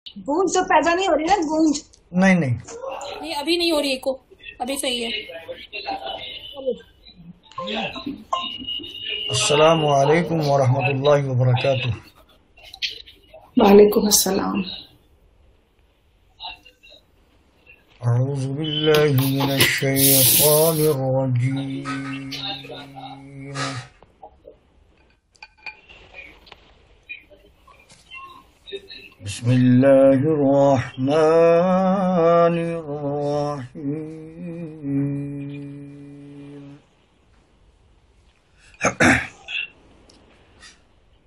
गूंज तो पैदा नहीं हो रही ना, गूंज। नहीं नहीं। नहीं अभी नहीं हो रही एको, अभी सही है। अस्सलामु अलैकुम वरहमतुल्लाहि वबरकातुह। वालेकुम अस्सलाम। अऊज़ु बिल्लाहि मिनश शैतानिर रजीम। बिस्मिल्लाहिर रहमानिर रहीम।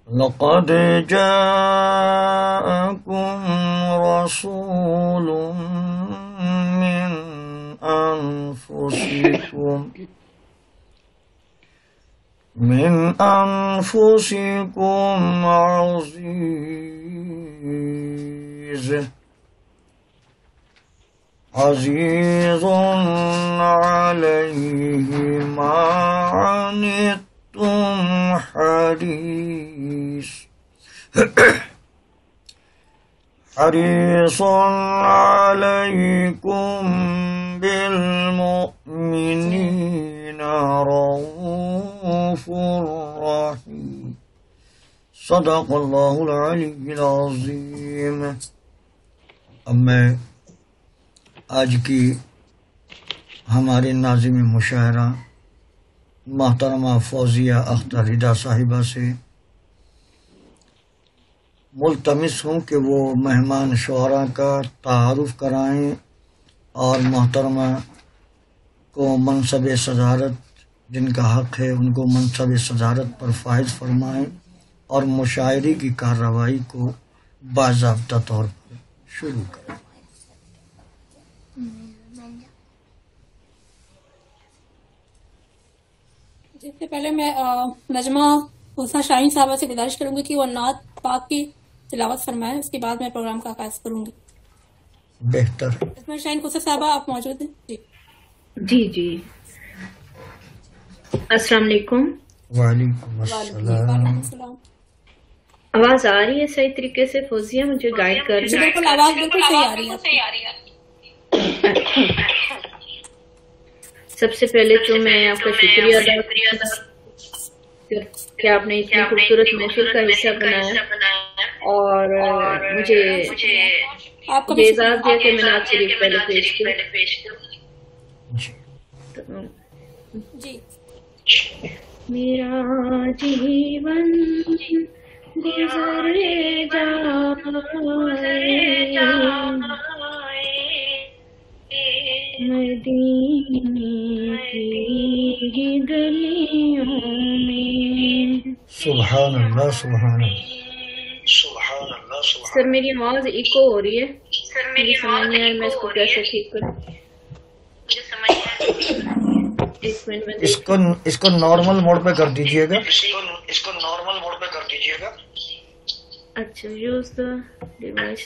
लक़द जाअकुम रसूलुम मिन अनफुसिकुम अज़ीज़ुन अलैहि मा अनित्तुम हरीसुन अलैकुम बिल मुमिनीना रऊफुर रहीम। सदक़ल्लाहुल अलीयुल अज़ीम। अब मैं आज की हमारे नाज़िम मुशायरा मोहतरमा फौजिया अख्तर रिदा साहिबा से मुल्तमिस हूँ कि वो मेहमान शोहरा का तारुफ कराएं और मोहतरमा को मनसब सदारत जिनका हक है उनको मनसब सदारत पर फाइज फरमाएं और मुशायरे की कार्रवाई को बाज़ाब्ता तौर पर शुरू करें। इससे पहले मैं नजमा हुस्ना शाहीन साहबा से गुजारिश करूंगी कि वो नात पाक की तिलावत फरमाएं, उसके बाद मैं प्रोग्राम का आगाज करूंगी। बेहतर। इसमें शाहीन हुस्ना साहबा आप मौजूद हैं? जी जी जी। अस्सलाम वालेकुम। वालेकुम अस्सलाम। आवाज आ रही है सही तरीके से? फौजिया मुझे गाइड कर रही है। बिल्कुल, आवाज बिल्कुल सही आ रही है। सबसे पहले तो मैं आपका शुक्रिया अदा कि आपने इतनी खूबसूरत महफिल का हिस्सा बनाया और मुझे आपको ये इजाज़त दिया कि मैं नात शरीफ पहले पेश करूं। जी। मेरा जीवन गुजरे जाए मदीने की गलियों में। सुभान अल्लाह सुभान अल्लाह। सर मेरी आवाज इको हो रही है, मुझे समझ नहीं आ रहा मैं इसको कैसे ठीक करूं। इसको नॉर्मल मोड पे कर दीजिएगा। अच्छा, यूज द डिवाइस।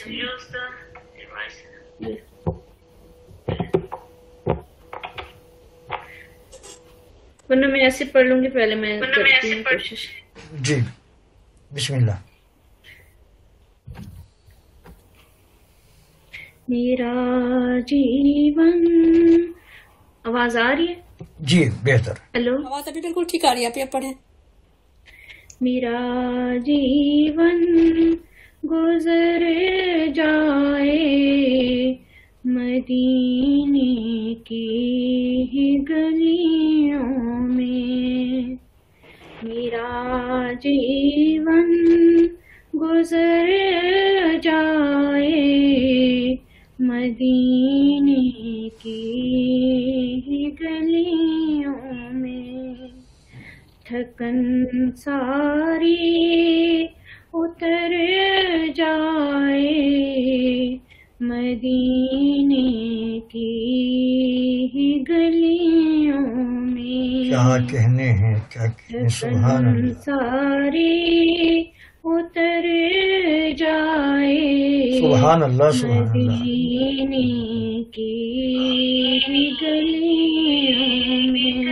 वरना मैं ऐसे पढ़ लूंगी, पहले मैं करती हूँ कोशिश। जी बिस्मिल्लाह। मेरा जीवन, आवाज आ रही है? जी बेहतर। हेलो, आवाज अभी बिल्कुल ठीक आ रही है, आप पढ़ें। मेरा जीवन गुजरे जाए मदीने की गलियों में। मेरा जीवन गुजरे जाए मदीने की गलियों में। थकन सारी उतर जाए मदीने की गलियों में। क्या कहने हैं, क्या कहने। सुभान अल्लाह। सारी उतर जाए सुभान अल्लाह सुभान अल्लाह। मदीने की गलियों में।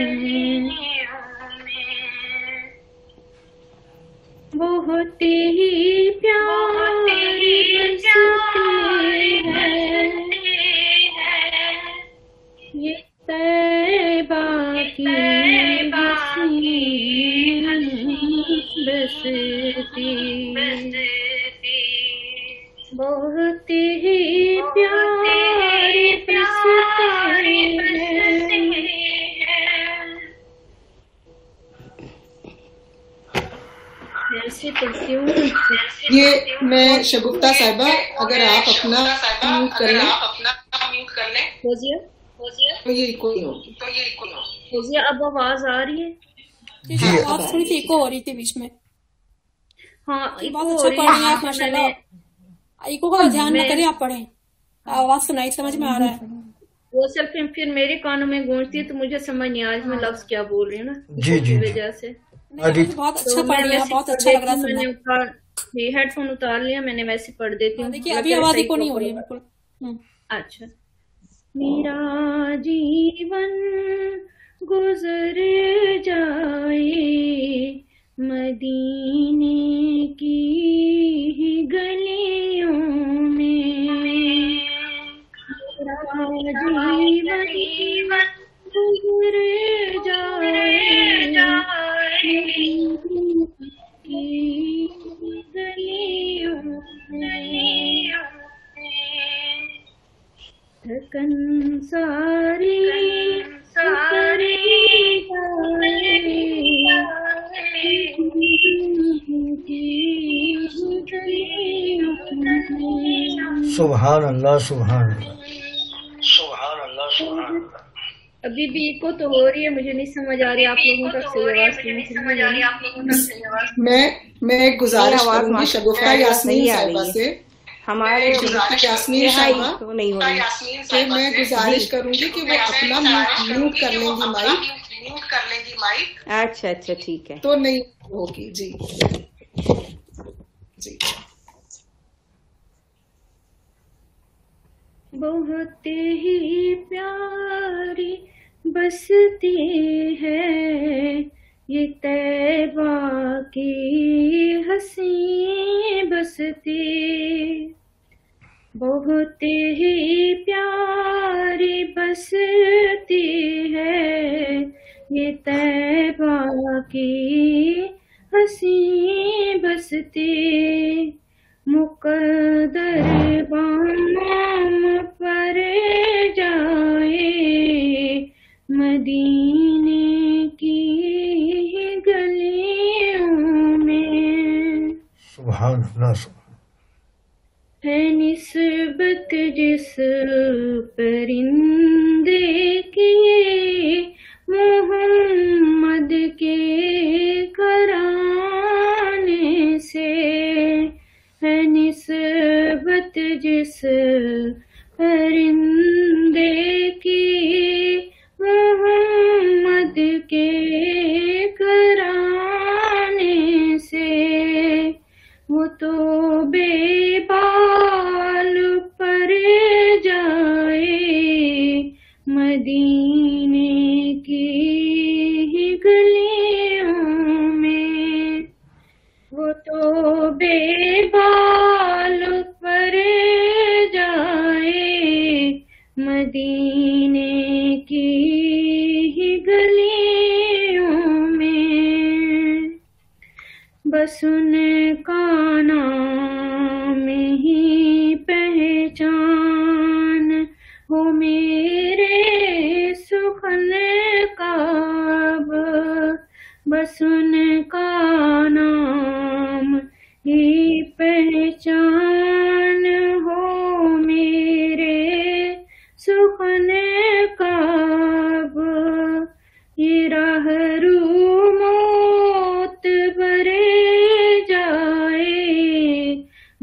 बहुत ही प्यारी बसती बहुत ही प्यारे बरसते हैं। ऐसे पढ़ती हूँ। ये मैं शगुफ्ता साहिबा, अगर आप अपना म्यूट कर लें तो ये कोई होगी। फौजिया, अब आवाज आ रही है? जी आवाज थोड़ी सी इको हो रही थी बीच में। हाँ, बहुत अच्छा पढ़ रही हैं आप माशाल्लाह। इको का ध्यान न करें, आप पढ़ें, आवाज सुनाई समझ में आ रहा है। वो सिर्फ फिर मेरे कानों में गूंजती है तो मुझे समझ नहीं आ रहा मैं लफ्ज क्या बोल रही हूँ ना, जी जी वजह से। बहुत अच्छा पढ़ रही है, बहुत अच्छा लग रहा है। मैंने हेडफोन उतार लिया, मैंने वैसे पढ़ देती हूँ। देखिए अभी आवाज इको नहीं हो रही है बिल्कुल। अच्छा। मेरा जीवन गुजर जाए मदीने की ही गलियों में, मेरा जीवन गुजर जाए की गलियों में, थकन सारी सुभान अल्लाह, सुभान अल्लाह। अभी भी इको तो हो रही है, मुझे नहीं समझ आ रही आप लोगों तक सही आवाज नहीं समझ आ रही आप लोगों तक सही आवाज। मैं गुजारिश करूंगी शगुफ्ता यास्मीन साहिबा से, हमारे यास्मीन साहिबा तो नहीं हो रही, कि मैं गुजारिश करूंगी कि वो अपना म्यूट कर लेंगी माइक। अच्छा अच्छा ठीक है, तो नहीं होगी। जी जी। बहुत ही प्यारी बसती है ये तैबा की हंसी बसती, बहुत ही प्यारी बसती है ये तैबा की हंसी बसती, मुक़द्दर बाम पर जाए मदीने की गलियों में। सुभान अल्लाह, सुभान। है निस्बत जिस परिंदे की मोहम्मद के घराने से, है निस्बत जिस परिंदे की मोहम्मद के घराने से, वो तो बेबाल पर जाए मदीने की ही गलियों में, वो तो बेबाल पर जाए मदीने की ही गलियों में, बस उनका नाम ही पहचान हो मेरे सुखन काब, बस उनका नाम ही पहचान हो मेरे सुखन काब, ये राहरू मौत बरे जाए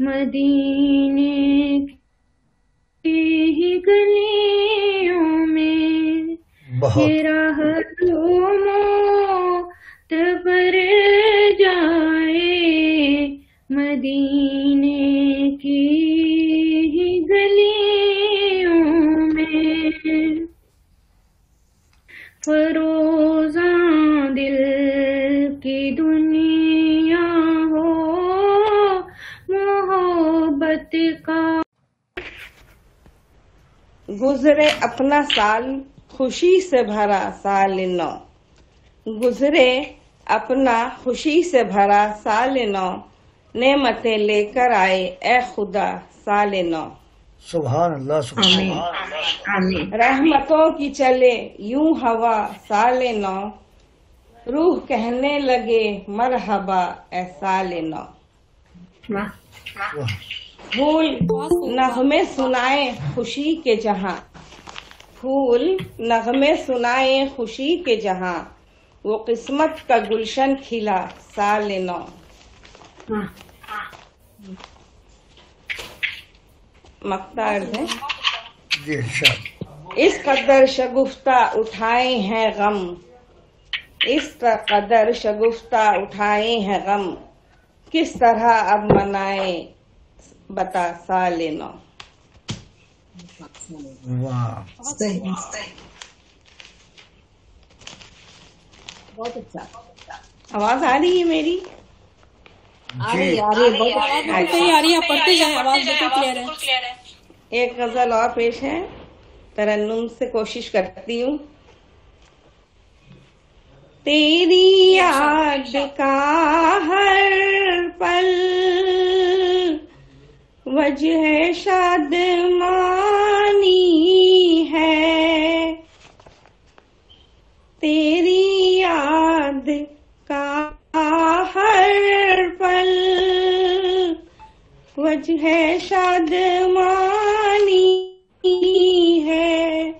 मदीने की ही गलियों में, ये राहरू मौत बरे जाए मदीने की ही गलियों में, फरोज़ां दिल की दुनिया हो मोहब्बत का। गुजरे अपना साल खुशी से भरा साल नौ, गुजरे अपना खुशी से भरा साल नौ, नेमतें लेकर आए ए खुदा साल नौ। सुभान अल्लाह, सुभान अल्लाह। रहमतों की चले यूं हवा साल नौ, रूह कहने लगे मरहबा ए साल नौ। फूल नगमे सुनाए खुशी के जहां, फूल नगमे सुनाए खुशी के जहां, वो किस्मत का गुलशन खिला साल नौ। मक्ता अर्ज़ है। जी अच्छा। इस कदर शगुफ्ता उठाए हैं गम, इस कदर शगुफ्ता उठाए हैं गम, किस तरह अब मनाए बता साल नौ। वाह, बहुत अच्छा। आवाज आ रही है मेरी? आ रही है, आवाज बिल्कुल सही आ रही है, आप पढ़ते जाए, आवाज बिल्कुल क्लियर है। एक गजल और पेश है, तरन्नुम से कोशिश करती हूँ। तेरी याद का हर पल वजह शादमानी है, तेरी याद का हर पल वजह शादमानी है,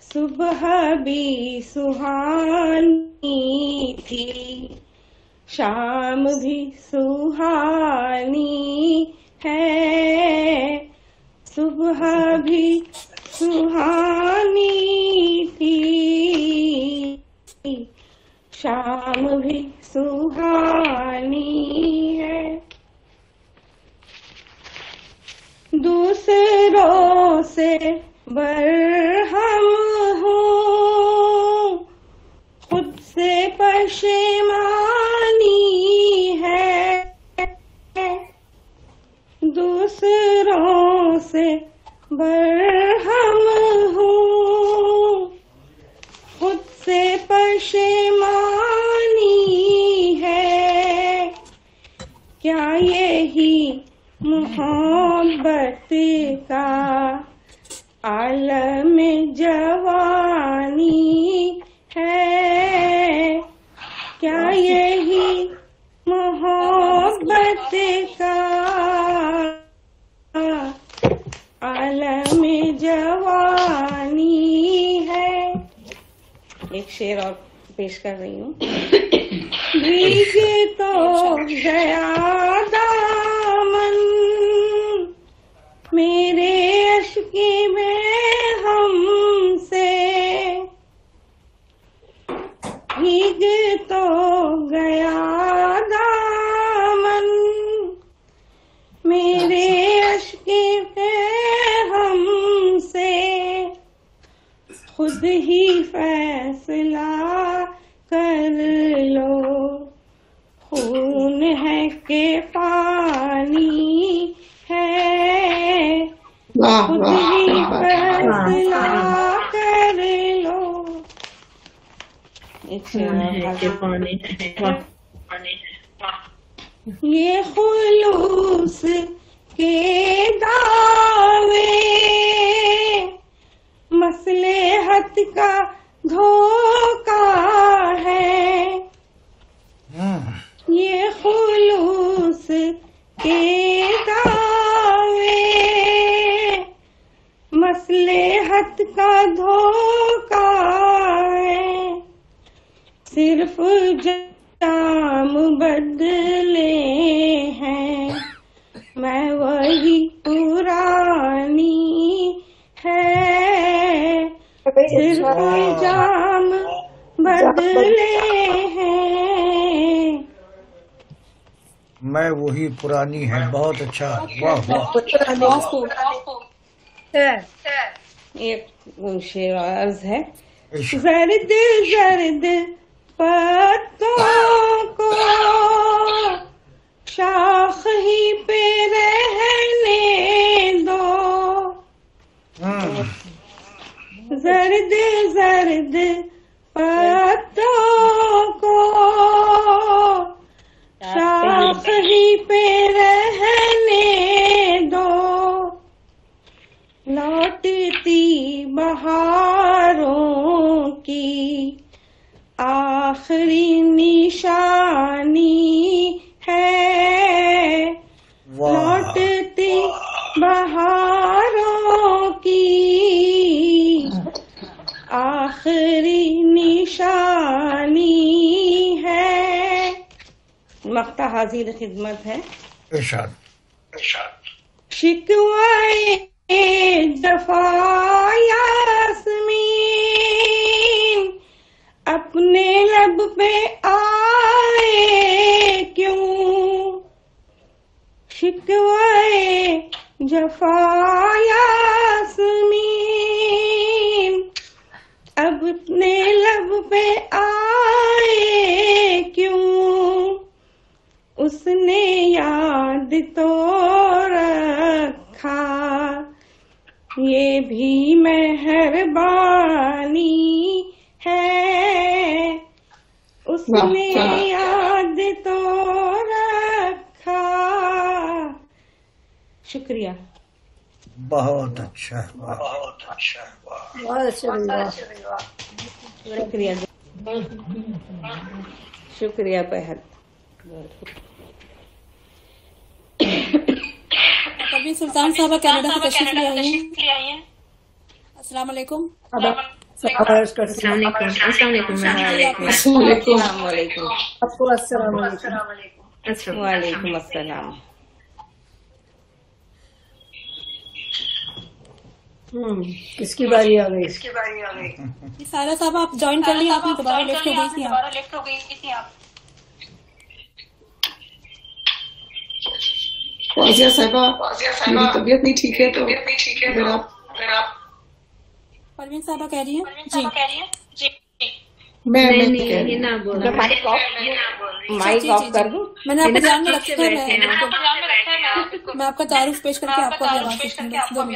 सुबह भी सुहानी थी, शाम भी सुहानी है, सुबह भी सुहानी थी, शाम भी सुहानी है। दूसरों से बरहम हूँ, खुद से पशेमानी है, दूसरों से बरहम हूँ, खुद से पशेमानी है, क्या यही मोहब्बत का आलम जवानी है, क्या यही मोहब्बत का आलम जवानी है। एक शेर और पेश कर रही हूँ। भीग तो गया दामन मेरे अश्के में हमसे, भीग तो गया दामन मेरे अश्के में हमसे, खुद ही फैसला कर लो, खून है के पानी है, खुद ही फैसला कर लो। ये खुलूस के दावे मसलेहत का धोखा है, ये खुलूस के दावे मसलेहत का धोखा है, सिर्फ जाम बदले हैं, मैं वही पुरानी है, सिर्फ जाम बदले हैं, मैं वही पुरानी है। बहुत अच्छा, वाह वाह। एक शेर अर्ज है। जर्द जर्द पत्तों को शाख ही पे रहने दो, जर्द जर्द पत्तों को शाख ही पे रहने दो, लौटती बहारों की आखिरी निशानी है, लौटती बहारों की आखिरी निशानी है। मक्ता हाजिर खिदमत है। इरशाद। शिकवाए जफा यास्मीन अपने लब पे आए क्यों, शिकवाए जफा यास्मीन अब अपने लब पे आए क्यों, उसने याद तो रखा ये भी मेहरबानी है, उसने याद तो रखा। शुक्रिया। बहुत अच्छा, बहुत अच्छा। शुक्रिया, शुक्रिया बेहद। परवीन सुल्तान साहबा कनाडा से तशरीफ ले आई हैं। अस्सलाम वालेकुम। वालेकुम अस्सलाम। किसकी बारी आ गई? सारा साहब आप ज्वाइन कर लिया, आपने दोबारा लेफ्ट हो गई थी आप। फौजिया साहिबा, मेरी तबीयत नहीं ठीक है, तो अगर आप परवीन साहबा कह रही हैं जी। मैं नहीं ना बोल माइक ऑफ कर दूं? मैंने आपको ध्यान में रखा है, मैं आपका तारुफ पेश करके आपको आवाज देती हूँ।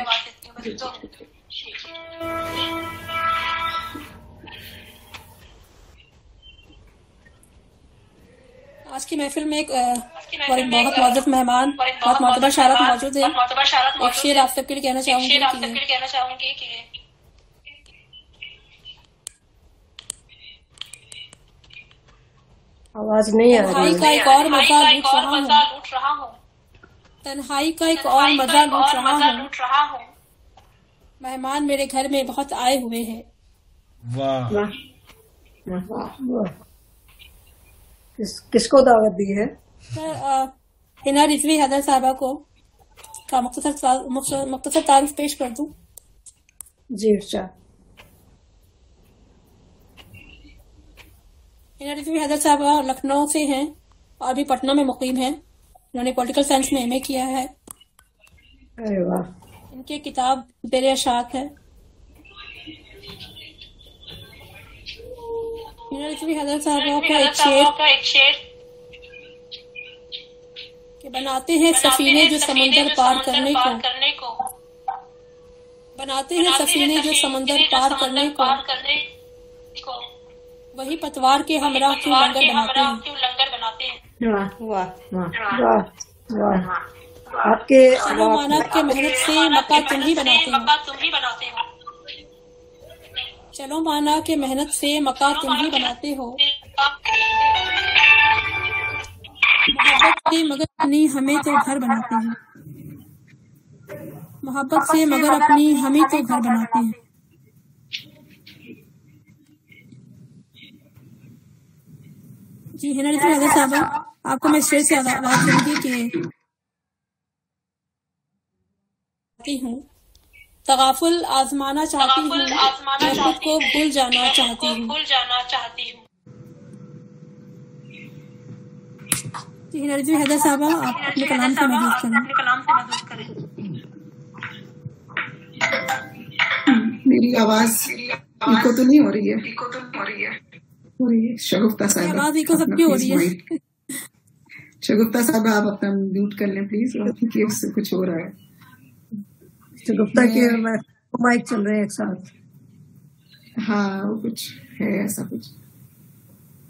आज की महफिल में एक बहुत मौजूद मेहमान, बहुत मोतबर शारत मौजूद है। एक शेर आप सबके लिए कहना चाहूंगी कि आवाज नहीं आ तन्हाई रही। का एक और मजा लूट रहा हूँ, तन्हाई का एक और मजा लूट रहा हूँ। मेहमान मेरे घर में बहुत आए हुए हैं। वाह। किसको दावत दी है? हिना रिजवी हैदर साहबा को का मुख्तसर तारीफ पेश कर दूं? जी इरशाद। हिना रिजवी हैदर साहबा लखनऊ से हैं और अभी पटना में मुकीम हैं। इन्होंने पॉलिटिकल साइंस में एमए किया है। अरे वाह। इनकी किताब ज़ेरे अशात है। हिना रिजवी हैदर साहबा का एक शेर कि बनाते हैं सफीने जो समंदर पार करने को, बनाते हैं सफीने जो समंदर पार करने को, वही पतवार के हमराह क्यों लंगर बनाते हैं। वाह वाह वाह वाह। आपके मानव के मेहनत से मक्का तुम ही बनाते हो। चलो माना के मेहनत से मक्का तुम ही बनाते हो। मोहब्बत से मगर अपनी हमें तो घर बनाते हैं। मोहब्बत से मगर अपनी हमें तो घर बनाते हैं। जी हिना रिजवी हैदर साहबा, आपको मैं शेर से आवाज दूंगी कि हूँ तगाफुल आजमाना चाहती हूँ, मैं खुद को भूल जाना चाहती हूँ। हिना रिजवी हैदर साहबा, आप अपने कलाम से मदद करें। मेरी आवाज इको तो नहीं हो रही है? हो रही है। शगुफ्ता साहब, आवाज इको सबकी हो रही है। शगुफ्ता साहब, आप अपना म्यूट कर लें प्लीज, क्योंकि उससे कुछ हो रहा है। शगुफ्ता के माइक चल रहे हैं एक साथ। हाँ, वो कुछ है ऐसा कुछ।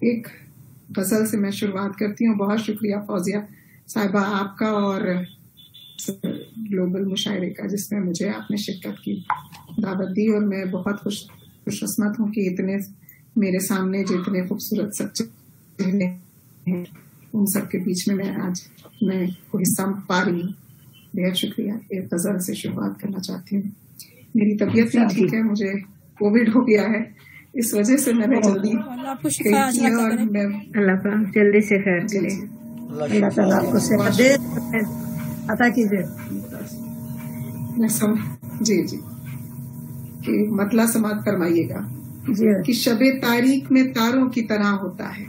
एक गजल से मैं शुरुआत करती हूँ। बहुत शुक्रिया फौजिया साहिबा आपका और ग्लोबल मुशायरे का, जिसमें मुझे आपने शिरकत की दावत दी, और मैं बहुत खुशकिस्मत हूँ कि इतने मेरे सामने जितने खूबसूरत सच्चे चेहरे हैं उन सब के बीच में मैं को हिस्सा पा रही हूँ। बेहद शुक्रिया। एक गजल से शुरुआत करना चाहती हूँ। मेरी तबीयत नहीं ठीक है, मुझे कोविड हो गया है, इस वजह से मैंने जल्दी और मैं अल्लाह जल्दी से खैर करे, अल्लाह ताला आपको सेहत दे अता कीजिए। जी जी कि मतला समात फरमाइएगा कि शबे तारीख में तारों की तरह होता है,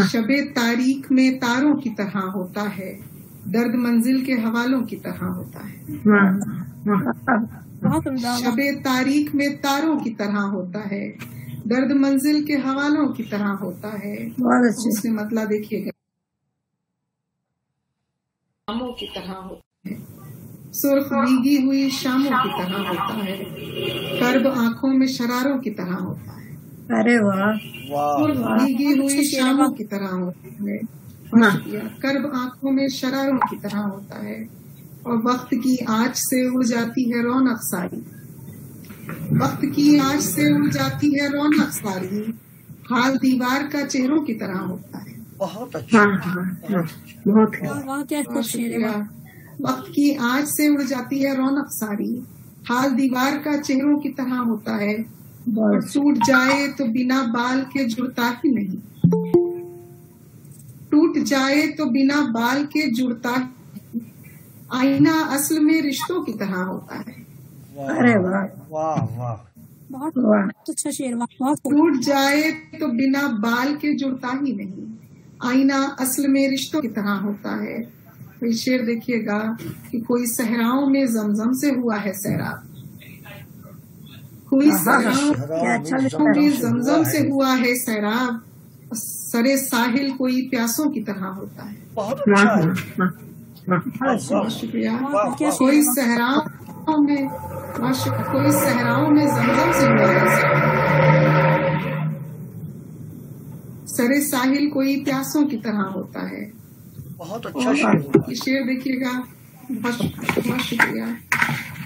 शबे तारीख में तारों की तरह होता है, दर्द मंजिल के हवालों की तरह होता है। शबे तारीख में तारों की तरह होता है, दर्द मंजिल के हवालों की तरह होता है। उसमें मतलब देखिएगा, शामों की तरह होता है, सुर्ख भीगी हुई शामों की तरह होता है, कर्ब आंखों में शरारों की तरह होता है। अरे वाह, सुर्ख भीगी हुई शामों की तरह होता है, कर्ब आंखों में शरारों की तरह होता है, और वक्त की आँच से उड़ जाती है रौनक सारी, वक्त की आँच से उड़ जाती है रौनक सारी, हाल दीवार का चेहरों की तरह होता है। बहुत अच्छा, बहुत शुक्रिया। वक्त की आँच से उड़ जाती है रौनक सारी, हाल दीवार का चेहरों की तरह होता है, और टूट जाए तो बिना बाल के जुड़ता ही नहीं, टूट जाए तो बिना बाल के जुड़ता, आईना असल में रिश्तों की तरह होता है। अरे वाह वाह वाह, बहुत अच्छा शेर, बहुत टूट जाए तो बिना बाल के जुड़ता ही नहीं, आईना असल में रिश्तों की तरह होता है। तो शेर देखिएगा कि कोई सहराओं में जमजम से हुआ है सैराब, कोई सहराओं में जमजम से हुआ है सैराब, सरे साहिल कोई प्यासों की तरह होता है। बहुत अच्छा, शुक्रिया। कोई सहराओं में जमजम से हुआ है, सरे साहिल कोई प्यासों की तरह होता है। बहुत अच्छा शेर देखिएगा, बहुत शुक्रिया।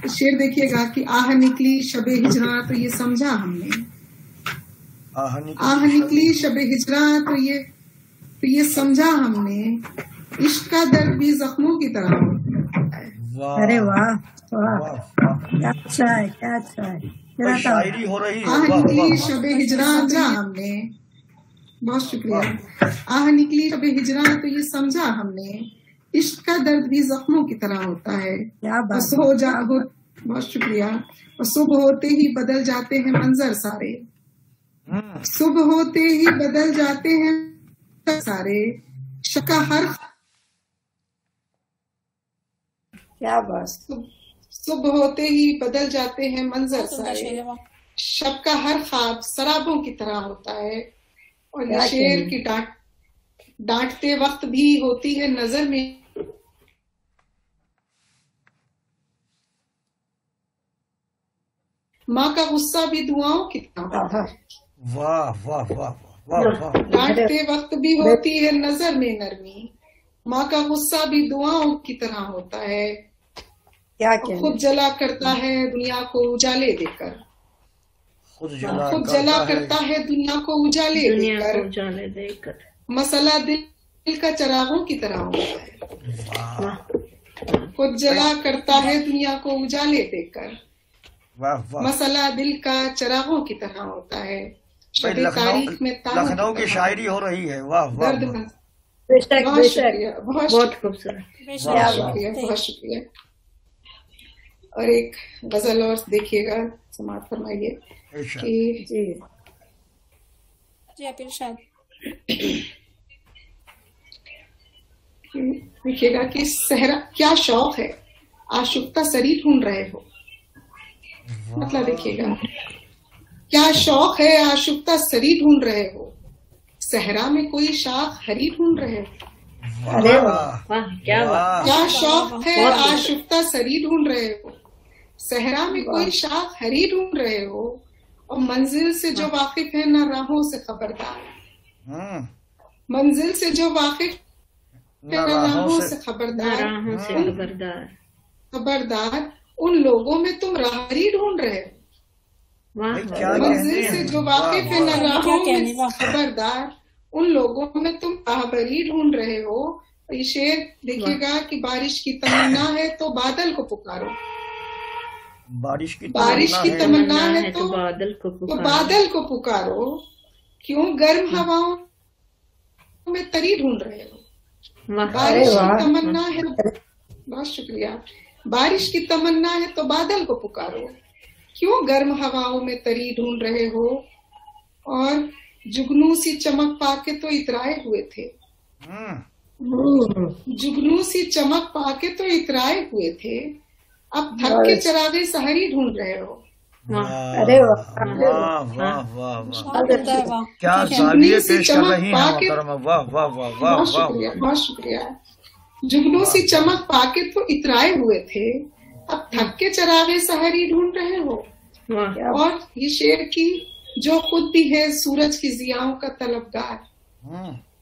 शेर देखिएगा कि आह निकली शबे हिजरा तो ये समझा हमने, आह निकली शबे हिजरा तो ये समझा हमने, इश्क का दर्द भी जख्मों की तरह होता है। अरे वाह वाह, क्या अच्छा है, क्या अच्छा है, शायरी हो रही है। आह निकली शबे हिजरा जा हमने, बहुत शुक्रिया। आह निकली शबे हिजरा तो ये समझा हमने, इश्क का दर्द भी जख्मों की तरह होता है। बहुत शुक्रिया। और सुबह होते ही बदल जाते हैं मंजर सारे, सुबह होते ही बदल जाते हैं सारे, शका हर क्या बात, सुबह होते ही बदल जाते हैं मंजर सारे, शब का हर ख्वाब शराबों की तरह होता है। और ये शेर की डांटते वक्त भी होती है नजर में, माँ का गुस्सा भी दुआओं की तरह। वाह वाह वाह वाह, डांटते वक्त भी होती है नजर में नरमी, माँ का गुस्सा भी दुआओं की तरह होता है। खुद जला करता है दुनिया को उजाले देकर, खुद जला करता है दुनिया को उजाले देकर, मसला दिल का चरागों की तरह होता है। खुद जला करता है दुनिया को उजाले देकर, मसला दिल का चरागों की तरह होता है। तारीख में लखनऊ की शायरी हो रही है। वाह वाह, बहुत खूबसूरत, बहुत शुक्रिया। और एक गजल और देखिएगा, समाप्त फरमाइए कि देखिएगा कि सहरा क्या शौक है, आशुक्ता सरी ढूंढ रहे हो। मतलब देखिएगा, क्या शौक है आशुक्ता सरी ढूंढ रहे हो, सहरा में कोई शाख हरी ढूंढ रहे हो। अरे वाह, क्या शौक है आशुक्ता सरी ढूंढ रहे हो, सहरा में कोई शाख हरी ढूंढ रहे हो, और मंजिल से जो वाकिफ है ना राहों से खबरदार, मंजिल से जो वाकिफ राहों से खबरदार, खबरदार उन लोगों में तुम राहबरी ढूंढ रहे हो। मंजिल से जो वाकिफ है न राहों में, खबरदार उन लोगों में तुम राहबरी ढूंढ रहे हो। ये शेर देखिएगा कि बारिश की तमन्ना है तो बादल को पुकारो, बारिश की तमन्ना है तो बादल को पुकारो। क्यों गर्म हवाओं में तरी ढूंढ रहे हो। बारिश की तमन्ना है, बहुत शुक्रिया। बारिश की तमन्ना है तो बादल को पुकारो। क्यों गर्म हवाओं में तरी ढूंढ रहे हो। और जुगनू सी चमक पाके तो इतराए हुए थे, जुगनू सी चमक पाके तो इतराए हुए थे, अब थक के चरागे सहरी ढूंढ रहे हो। अरे वाह वाह वाह वाह, क्या सालियत पेश कर रही हैं मोहतरमा, वाह वाह वाह वाह वाह, बहुत शुक्रिया। जुगनू सी चमक पाके तो इतराए हुए थे, अब थक के चरागे सहरी ढूंढ रहे हो। और ये शेर की जो खुद भी है सूरज की जियाओं का तलबगार,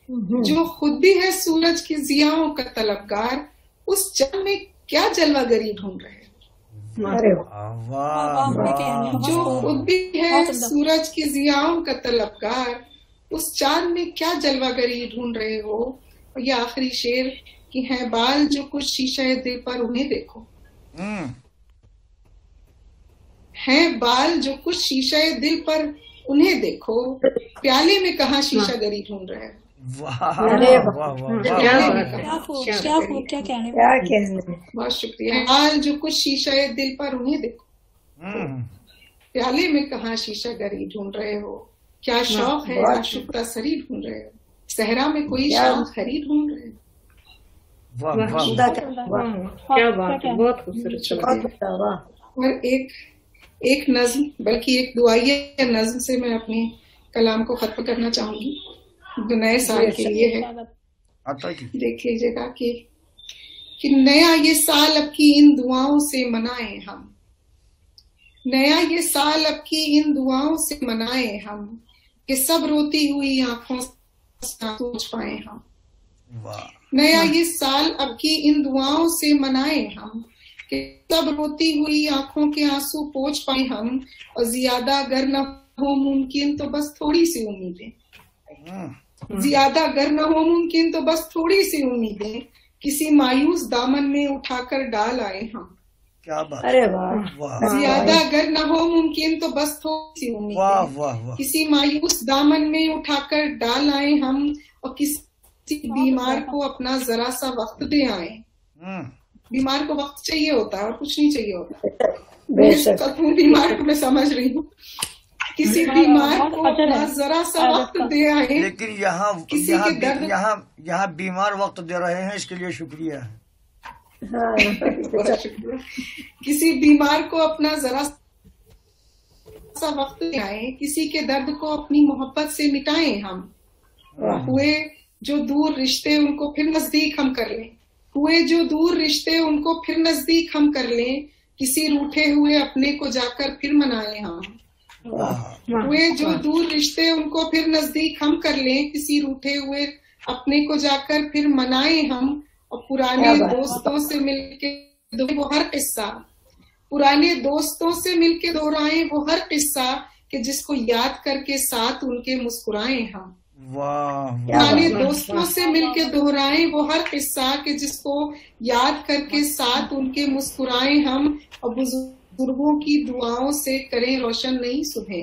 जो खुद भी है सूरज की जियाओं का तलबगार, उस चांद में क्या जलवागरी ढूंढ रहे हो। जो खुद भी है सूरज की जियाओं का तलबगार, उस चांद में क्या जलवागरी ढूंढ रहे हो। और ये आखिरी शेर कि है बाल जो कुछ शीशे दिल पर उन्हें देखो, है बाल जो कुछ शीशे दिल पर उन्हें देखो, प्याले में कहाँ शीशा गरी ढूंढ रहे हो। बहुत शुक्रिया। बाल जो कुछ शीशे दिल पर उन्हें देखो, प्याले में कहाँ शीशा गरी ढूंढ रहे हो। क्या शौक है आशुक्ता सरी ढूंढ रहे हो, सहरा में कोई शौक हरी ढूंढ रहे हो। क्या बात है, बहुत खूबसूरत। और एक नज्म, बल्कि एक दुआइया नज्म से मैं अपने कलाम को खत्म करना चाहूंगी, जो नए साल के लिए है। देख लीजिएगा कि नया ये साल अब की इन दुआओं से मनाएं हम, नया ये साल अब की इन दुआओं से मनाएं हम, कि सब रोती हुई आंखों से सोच पाए हम। नया ये साल अब की इन दुआओं से मनाएं हम, कि सब रोती हुई आंखों के आंसू पोंछ पाए हम। और ज्यादा अगर न हो मुमकिन तो बस थोड़ी सी उम्मीदें, ज्यादा अगर न हो मुमकिन तो बस थोड़ी सी उम्मीदें, किसी मायूस दामन में उठाकर डाल आए हम। क्या बात, अरे वाह। ज्यादा अगर न हो मुमकिन तो बस थोड़ी सी उम्मीदें, किसी मायूस दामन में उठाकर डाल आए हम। और किसी बीमार को अपना जरा सा वक्त दे आए। बीमार को वक्त चाहिए होता है और कुछ नहीं चाहिए होता। बीमार को मैं समझ रही हूँ। किसी बीमार को अपना जरा सा वक्त दे आए। लेकिन यहाँ बीमार वक्त दे रहे हैं, इसके लिए शुक्रिया है। किसी बीमार को अपना जरा सा वक्त दे आए, किसी के दर्द को अपनी मोहब्बत से मिटाएं हम। हुए जो दूर रिश्ते उनको फिर नजदीक हम कर लें, हुए जो दूर रिश्ते उनको फिर नजदीक हम कर लें, किसी रूठे हुए अपने को जाकर फिर मनाएं हम। हुए जो दूर रिश्ते उनको फिर नजदीक हम कर लें, किसी रूठे हुए अपने को जाकर फिर मनाएं हम। और पुराने दोस्तों से मिलके वो हर किस्सा, पुराने दोस्तों से मिलके दोहराएं वो हर किस्सा, कि जिसको याद करके साथ उनके मुस्कुराएं हम। पुराने दोस्तों से मिलके दोहराएं वो हर किस्सा, कि जिसको याद करके साथ उनके मुस्कुराएं हम। और बुजुर्गों की दुआओं से करें रोशन नई सुबह,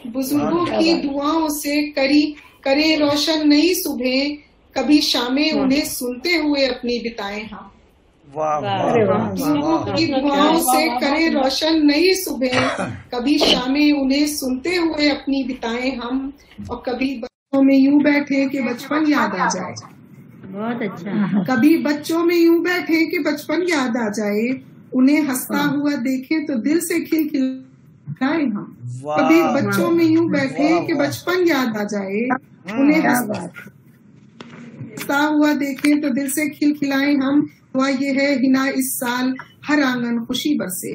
बुजुर्गों की दुआओं से करें रोशन नई सुबह, कभी शामें उन्हें सुनते हुए अपनी बिताएं हम। बुजुर्गों की दुआओं से करें रोशन नई सुबह, कभी शामें उन्हें सुनते हुए अपनी बिताएं हम। और कभी बच्चों में यूं बैठे कि बचपन याद आ जाए, बहुत अच्छा। कभी बच्चों में यूं बैठे कि बचपन याद आ जाए, उन्हें हंसता हुआ देखें तो दिल से खिलखिलाएं हम। कभी बच्चों में यूं बैठे कि बचपन याद आ जाए, उन्हें हंसता हुआ देखें तो दिल से खिलखिलाएं हम। दुआ ये है हिना इस साल हर आंगन खुशी बरसे,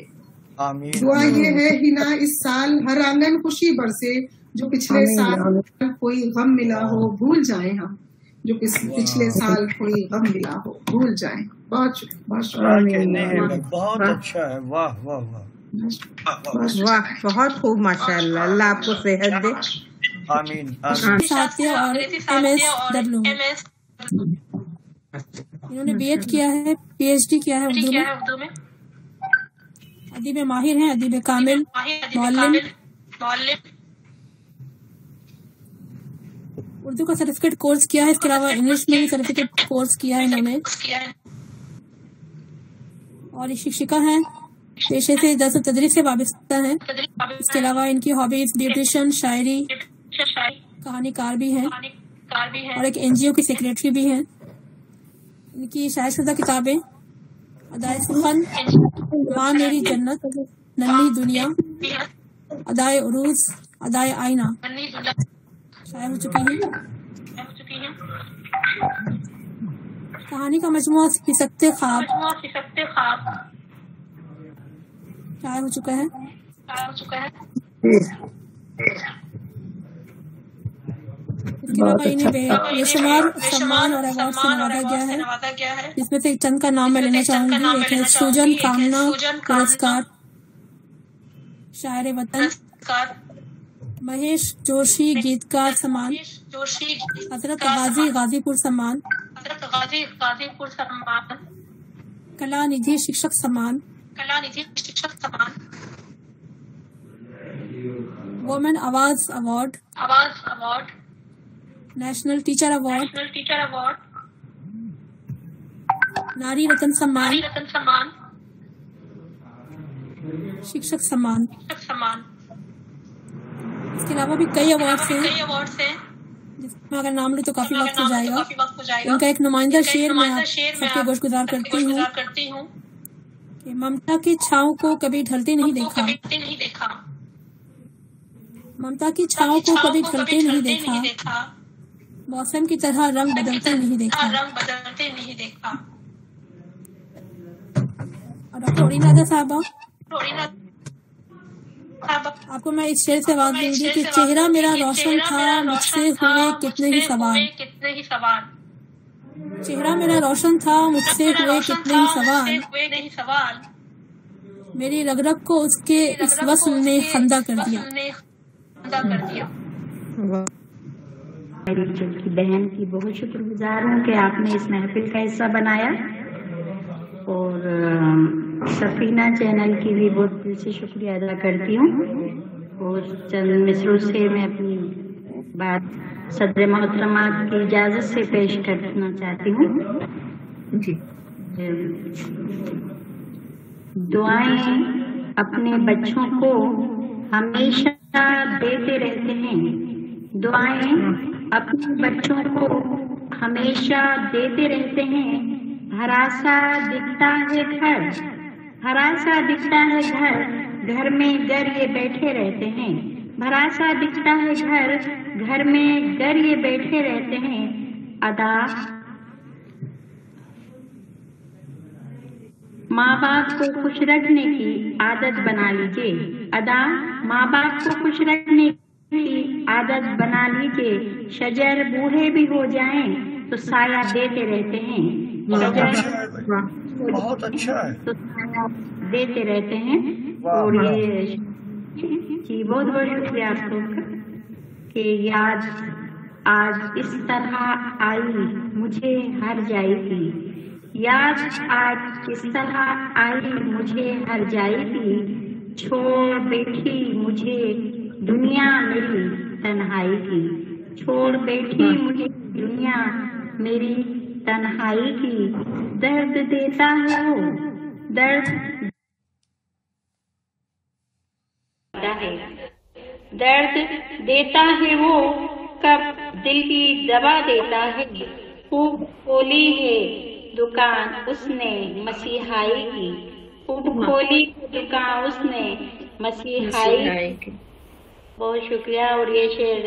दुआ ये है हिना इस साल हर आंगन खुशी बरसे, जो पिछले साल कोई गम मिला हो भूल जाए हम। जो पिछले साल कोई गम मिला हो भूल जाएं। बहुत शुक्रिया। बहुत अच्छा है। वाह वाह वाह वाह, बहुत खूब माशाअल्लाह। अल्लाह आपको सेहत दे। आमीन। साथी और MSW इन्होंने बीएड किया है, PhD किया है उर्दू में। अदीब माहिर हैं, अदीब कामिल, मौल्लिम। उर्दू का सर्टिफिकेट कोर्स किया है, इसके अलावा इंग्लिश में भी सर्टिफिकेट कोर्स किया है इन्होंने। और ये शिक्षिका हैं, पेशे से दर्स तदरीस से वाबस्ता हैं। इसके अलावा इनकी हॉबीज ब्यूटिशियन, शायरी, कहानीकार भी हैं और एक NGO की सेक्रेटरी भी हैं। इनकी शायर शुदा किताबें अदाए सुखन, माँ मेरी जन्नत, नन्ही दुनिया, अदाए उरूज, अदाए आईना शायर हो चुकी हैं। कहानी का मजमुआ सिसकते ख्वाब शायर हो चुका है। इसके अलावा इन्हें बेशुमार सम्मान और अवार्ड से नवाजा गया है, जिसमें से चंद का नाम मैं लेना चाहूंगी। एक है सृजन कामना पुरस्कार शायर वतन, महेश जोशी गीतकार सम्मान, हजरत गाजी गाजीपुर सम्मान, कला निधि शिक्षक सम्मान, वुमेन आवाज अवार्ड, नेशनल टीचर अवार्ड, नारी रत्न सम्मान, शिक्षक सम्मान। इसके अलावा भी कई अवार्ड्स हैं, जिसमें अगर नाम लूं तो काफी वक्त हो जाएगा। इनका एक नुमाइंदा शेर मैं आप सबके गोशगुजार करती हूँ कि ममता की छाँव को कभी ढलते नहीं देखा, ममता की छाँव को कभी ढलते नहीं देखा, मौसम की तरह रंग बदलते नहीं देखा। और डॉक्टर रीना साहबा, आपको मैं इस शेर से आवाज दूंगी कि चेहरा मेरा रोशन था, मुझसे हुए कितने ही सवाल, चेहरा मेरा रोशन था, मुझसे हुए कितने ही सवाल, मेरी रग रग को उसके इस वस्ल ने खंदा कर दिया। की बहन की बहुत शुक्रगुजार हूँ कि आपने इस महफिल का हिस्सा बनाया, और सफीना चैनल की भी बहुत दिल से शुक्रिया अदा करती हूँ। और चंद मिसरों से मैं अपनी बात सदर मोहतरमा की इजाज़त से पेश करना चाहती हूँ। दुआएं अपने बच्चों को हमेशा देते रहते हैं, दुआएं अपने बच्चों को हमेशा देते रहते हैं। हरा सा दिखता है घर, हरा सा दिखता है घर, घर में गर ये बैठे रहते हैं। भरा सा दिखता है घर, घर में गर ये बैठे रहते हैं। अदा माँ बाप को खुश रखने की आदत बना लीजिए, अदा माँ बाप को खुश रखने की आदत बना लीजिए। शजर बूढ़े भी हो जाएं तो साया देते रहते हैं, बहुत अच्छा है, तो साया देते रहते हैं। और ये जी बहुत बहुत शुक्रिया आप लोग का कि याद आज इस तरह आई मुझे हर जाएगी, याद आज इस तरह आई मुझे हर जाएगी। छोड़ बैठी मुझे दुनिया मेरी तन्हाई की, छोड़ बैठी मुझे दुनिया मेरी तन्हाई की। दर्द देता है वो, दर्द देता है वो, कब दिल की दवा देता है। खूब खोली है दुकान उसने मसीहाई की, खूब खोली दुकान उसने मसीहाई की। बहुत शुक्रिया। और ये शेर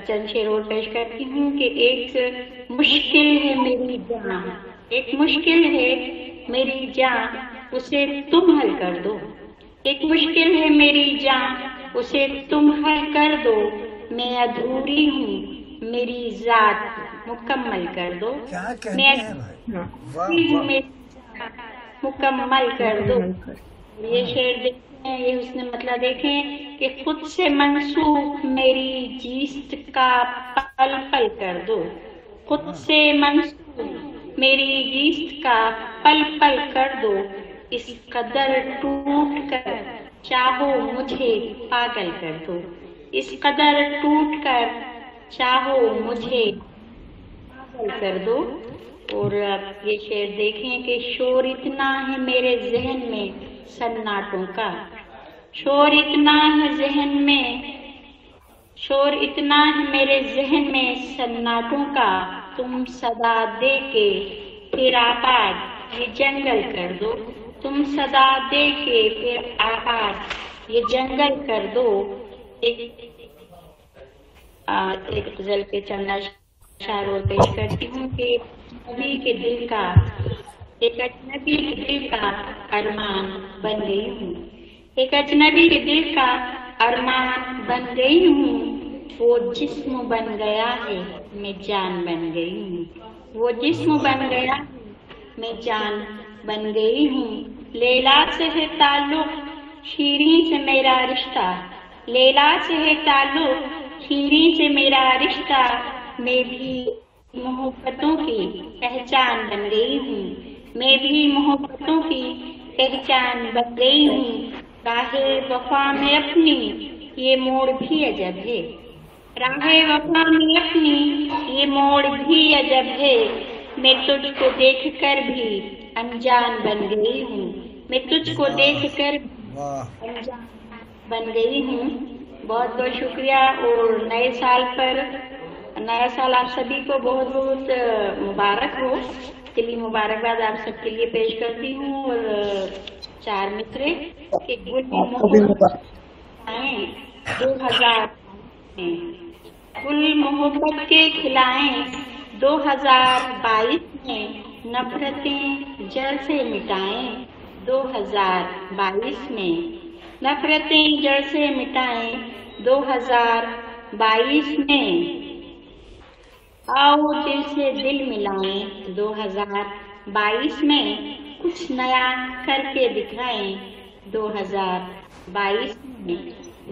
चंद शेर और पेश करती हूँ कि एक मुश्किल है मेरी जान, एक मुश्किल है मेरी जान, उसे तुम हल कर दो। एक मुश्किल है मेरी जान, उसे तुम हल कर दो। मैं अधूरी हूँ मेरी जात मुकम्मल कर दो। क्या कहते मैं हैं भाई, वाह हूँ वाह। मुकम्मल कर दो। ये शेर देखें, ये उसने मतलब देखें कि खुद से मंसूख मेरी जीस्त का पल पल कर दो। खुद से मंसूख मेरी जीस्त का पल पल कर दो। इस कदर टूट कर चाहो मुझे पागल कर दो। इस कदर टूट कर चाहो मुझे पागल कर दो। और अब ये शेर देखें कि शोर इतना है मेरे जहन में सन्नाटों का। शोर इतना है जहन में, शोर इतना है मेरे जहन में सन्नाटों का। तुम सदा दे के फिर आबाद ये जंगल कर दो। तुम सदा दे के फिर आबाद ये जंगल कर दो। एक गजल के चंद अशआर और पेश करती हूँ कि नबी के दिल का, एक अजनबी के दिल का अरमान बन गई हूँ। एक अजनबी के दिल का अरमान बन गई हूँ। वो जिस्म बन गया है मैं जान बन गई हूँ। वो जिस्म बन गया मैं जान बन गई हूँ। लैला से है ताल्लुक शीरीं से मेरा रिश्ता। लैला से है ताल्लुक शीरीं से मेरा रिश्ता। मैं भी मोहब्बतों की पहचान बन गई हूँ। मैं भी मोहब्बतों की पहचान बन गई हूँ। राहे वफा में अपनी ये मोड़ भी अजब है। राहे वफा में अपनी ये मोड़ भी अजब है। मैं तुझको देखकर भी अनजान बन गई हूँ। मैं तुझको देखकर अनजान बन गई हूँ। बहुत बहुत शुक्रिया। और नए साल पर, नया साल आप सभी को बहुत बहुत मुबारक हो। दिली मुबारकबाद आप सबके लिए पेश करती हूँ। और चार मित्र के गुल मोहब्बत 2000 गुल मोहब्बत के खिलाएं 2022 में। नफरतें जड़ से मिटाएं 2022 में। नफरतें जड़ से मिटाएं 2022 में। आओ दिल से दिल मिलाएं 2022 में। कुछ नया करके दिखाएं 2022 में।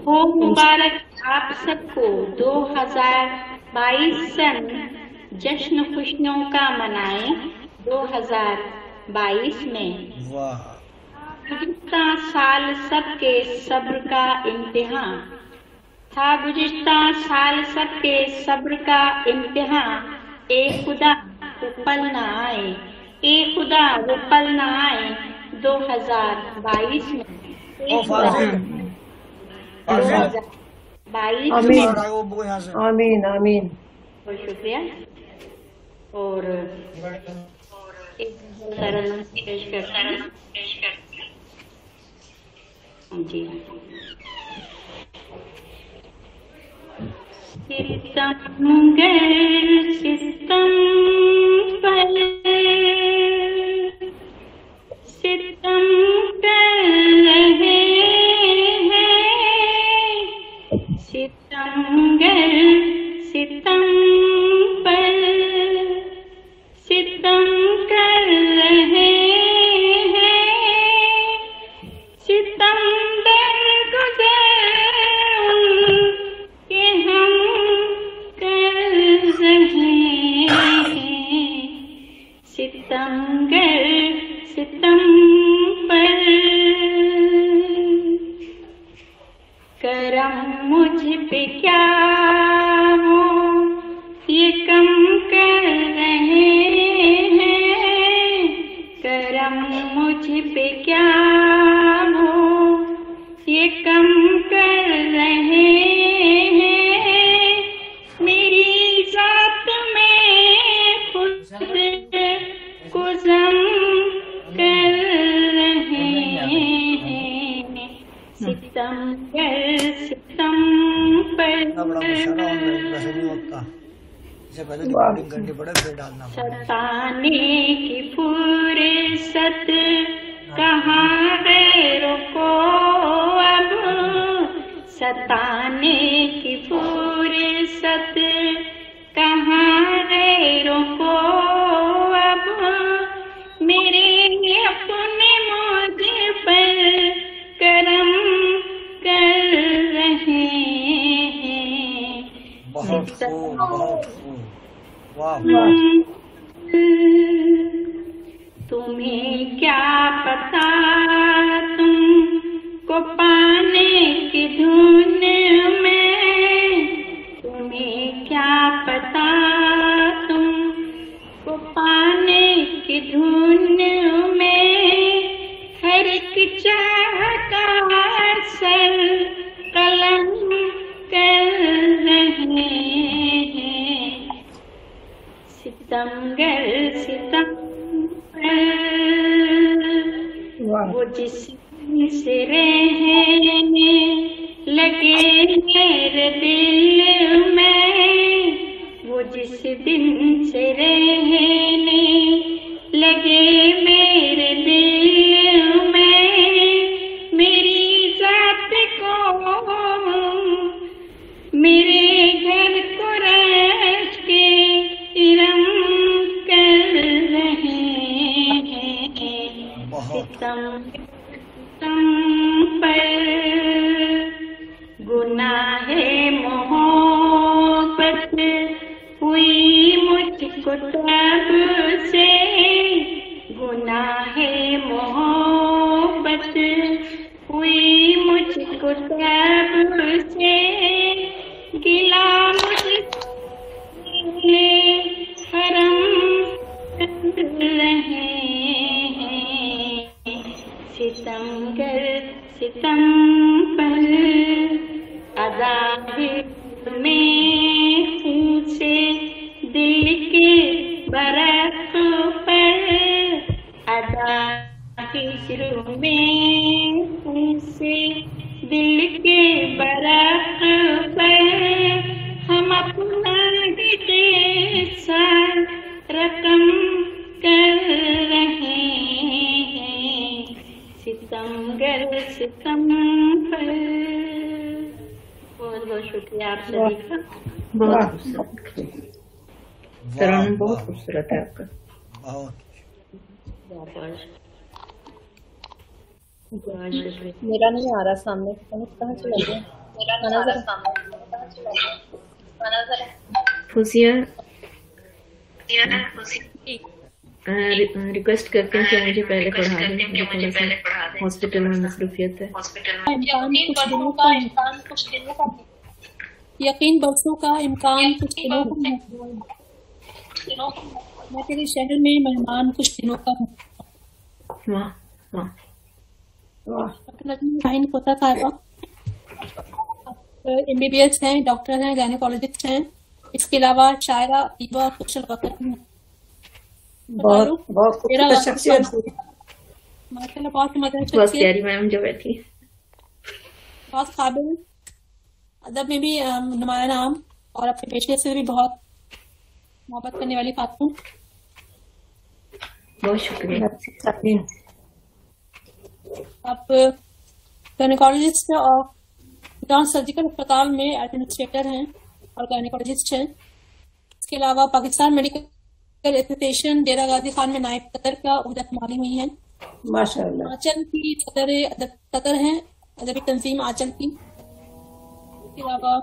हो मुबारक आप सबको 2022 सन। जश्न खुशियों का मनाएं 2022 में। गुज़िश्ता साल सबके सब्र का इम्तिहान था। गुज़िश्ता साल सबके सब्र का इम्तिहान। ए खुदा वो पल न आए, ए खुदा वो पल न आए 2022 में। 2022 आमीन आमीन। बहुत शुक्रिया। और एक सरल पेश करते हैं जी। सितम पर सितम कर रहे हैं। सितमगर सितम पर सितम कर रहे हैं। सितम दर गुज़र के हम कर रहे हैं। सितमगर सितम पर करम मुझ पे क्या हो ये कम कर रहे हैं। करम मुझ पे क्या हो ये कम कर रहे हैं। मेरी जात में खुद को जम कर रहे हैं। सितमगर सितम सताने की फुर्सत कहाँ गैरों को अब। सताने की फुर्सत कहाँ गैरों बहुत खूब, बहुत खूब, वाह। तुम्हें क्या पता तुमको पाने की धुन में, तुम्हें क्या पता तुमको पाने की धुन में, हर एक चाहता सर कलम कर रहे हैं, सितमगर सितम वो जिस से रहने लगे मेरे दिल में, वो जिस दिन से रहने लगे मेरे दिल में, मेरी जात को मेरे घर को रच के इरम कर रहे हैं, सितम पर गुनाहे मोहब्बत हुई मुझको तब से, गुनाहे मोहब्बत हुई मुझको तब से, गिला मुझे हरम कर रहे हैं, सितमगर सितम पर अज़ाब में पूछे दिल के बरक़ पर, अज़ाब में पूछे दिल के बरक़ पर, हम अपना जैसा रकम कर रहे हैं, सितमगर सितम पर। बहुत बहुत शुक्रिया आप सभी का। तरानम बहुत खूबसूरत है आपका। मेरा नहीं आ रहा सामने, कहाँ चला गया? फुसिया रिक्वेस्ट करते हैं कि मुझे पहले पढ़ा दें, मुझे थोड़ा सा हॉस्पिटल में मसरूफियत है। यकीन बरसों का इम्कान कुछ दिनों का है, मैं तेरे शहर में मेहमान कुछ दिनों का हूँ। वाह वाह वाह। कोता साहिबा MBBS हैं, डॉक्टर हैं, गायनेकोलॉजिस्ट हैं, इसके अलावा शायरा, अदीबा, सोशल वर्कर हैं। बहुत बहुत शख्सियत, माशाल्लाह बहुत मदद, बहुत प्यारी मैम जो बैठी, बहुत काबिल, अदब में भी नुमाया नाम और अपने पेशे से भी बहुत मोहब्बत करने वाली खातून। बहुत शुक्रिया। आप गायनेकोलॉजिस्ट और जॉन सर्जिकल अस्पताल में एडमिनिस्ट्रेटर हैं और गायनेकोलॉजिस्ट हैं। इसके अलावा पाकिस्तान मेडिकल एसोसिएशन डेरा गाजी खान में नायब सदर का ओहदा संभाली हुई हैं। माशाअल्लाह। आंचल की सदर हैं, अदबी तंजीम आंचल की। इसके अलावा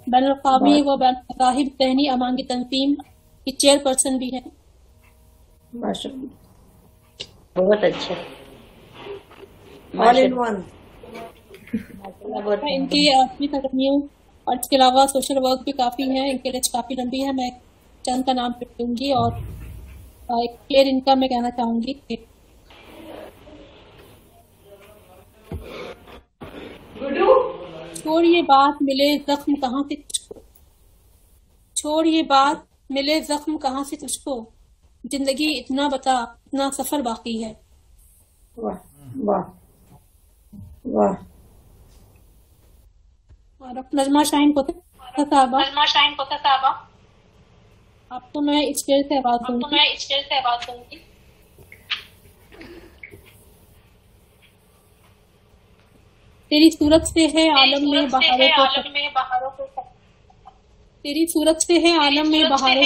बैनुल-अक़वामी व बैनुल-मज़ाहिब तहनी अमान की तंजीम की चेयरपर्सन भी हैं। माशाअल्लाह बहुत अच्छा, ऑल इन वन। इनकी अपनी सरगर्मियों और इसके अलावा सोशल वर्क भी काफी है, इनके लिस्ट काफी लंबी है। मैं चंद का नाम दूंगी और एक क्लियर इनका मैं कहना चाहूंगी। छोड़ ये बात मिले जख्म कहाँ से तुझको, छोड़ ये बात मिले जख्म कहाँ से तुझको, जिंदगी इतना बता इतना सफर बाकी है। वाह वाह वाह। और नजमा शाहीन कोता साहबा, आपको मैं स्टेज से आवाज दूंगी। तेरी सूरत से है आलम में बहारों को, तेरी सूरत से है आलम में बहारों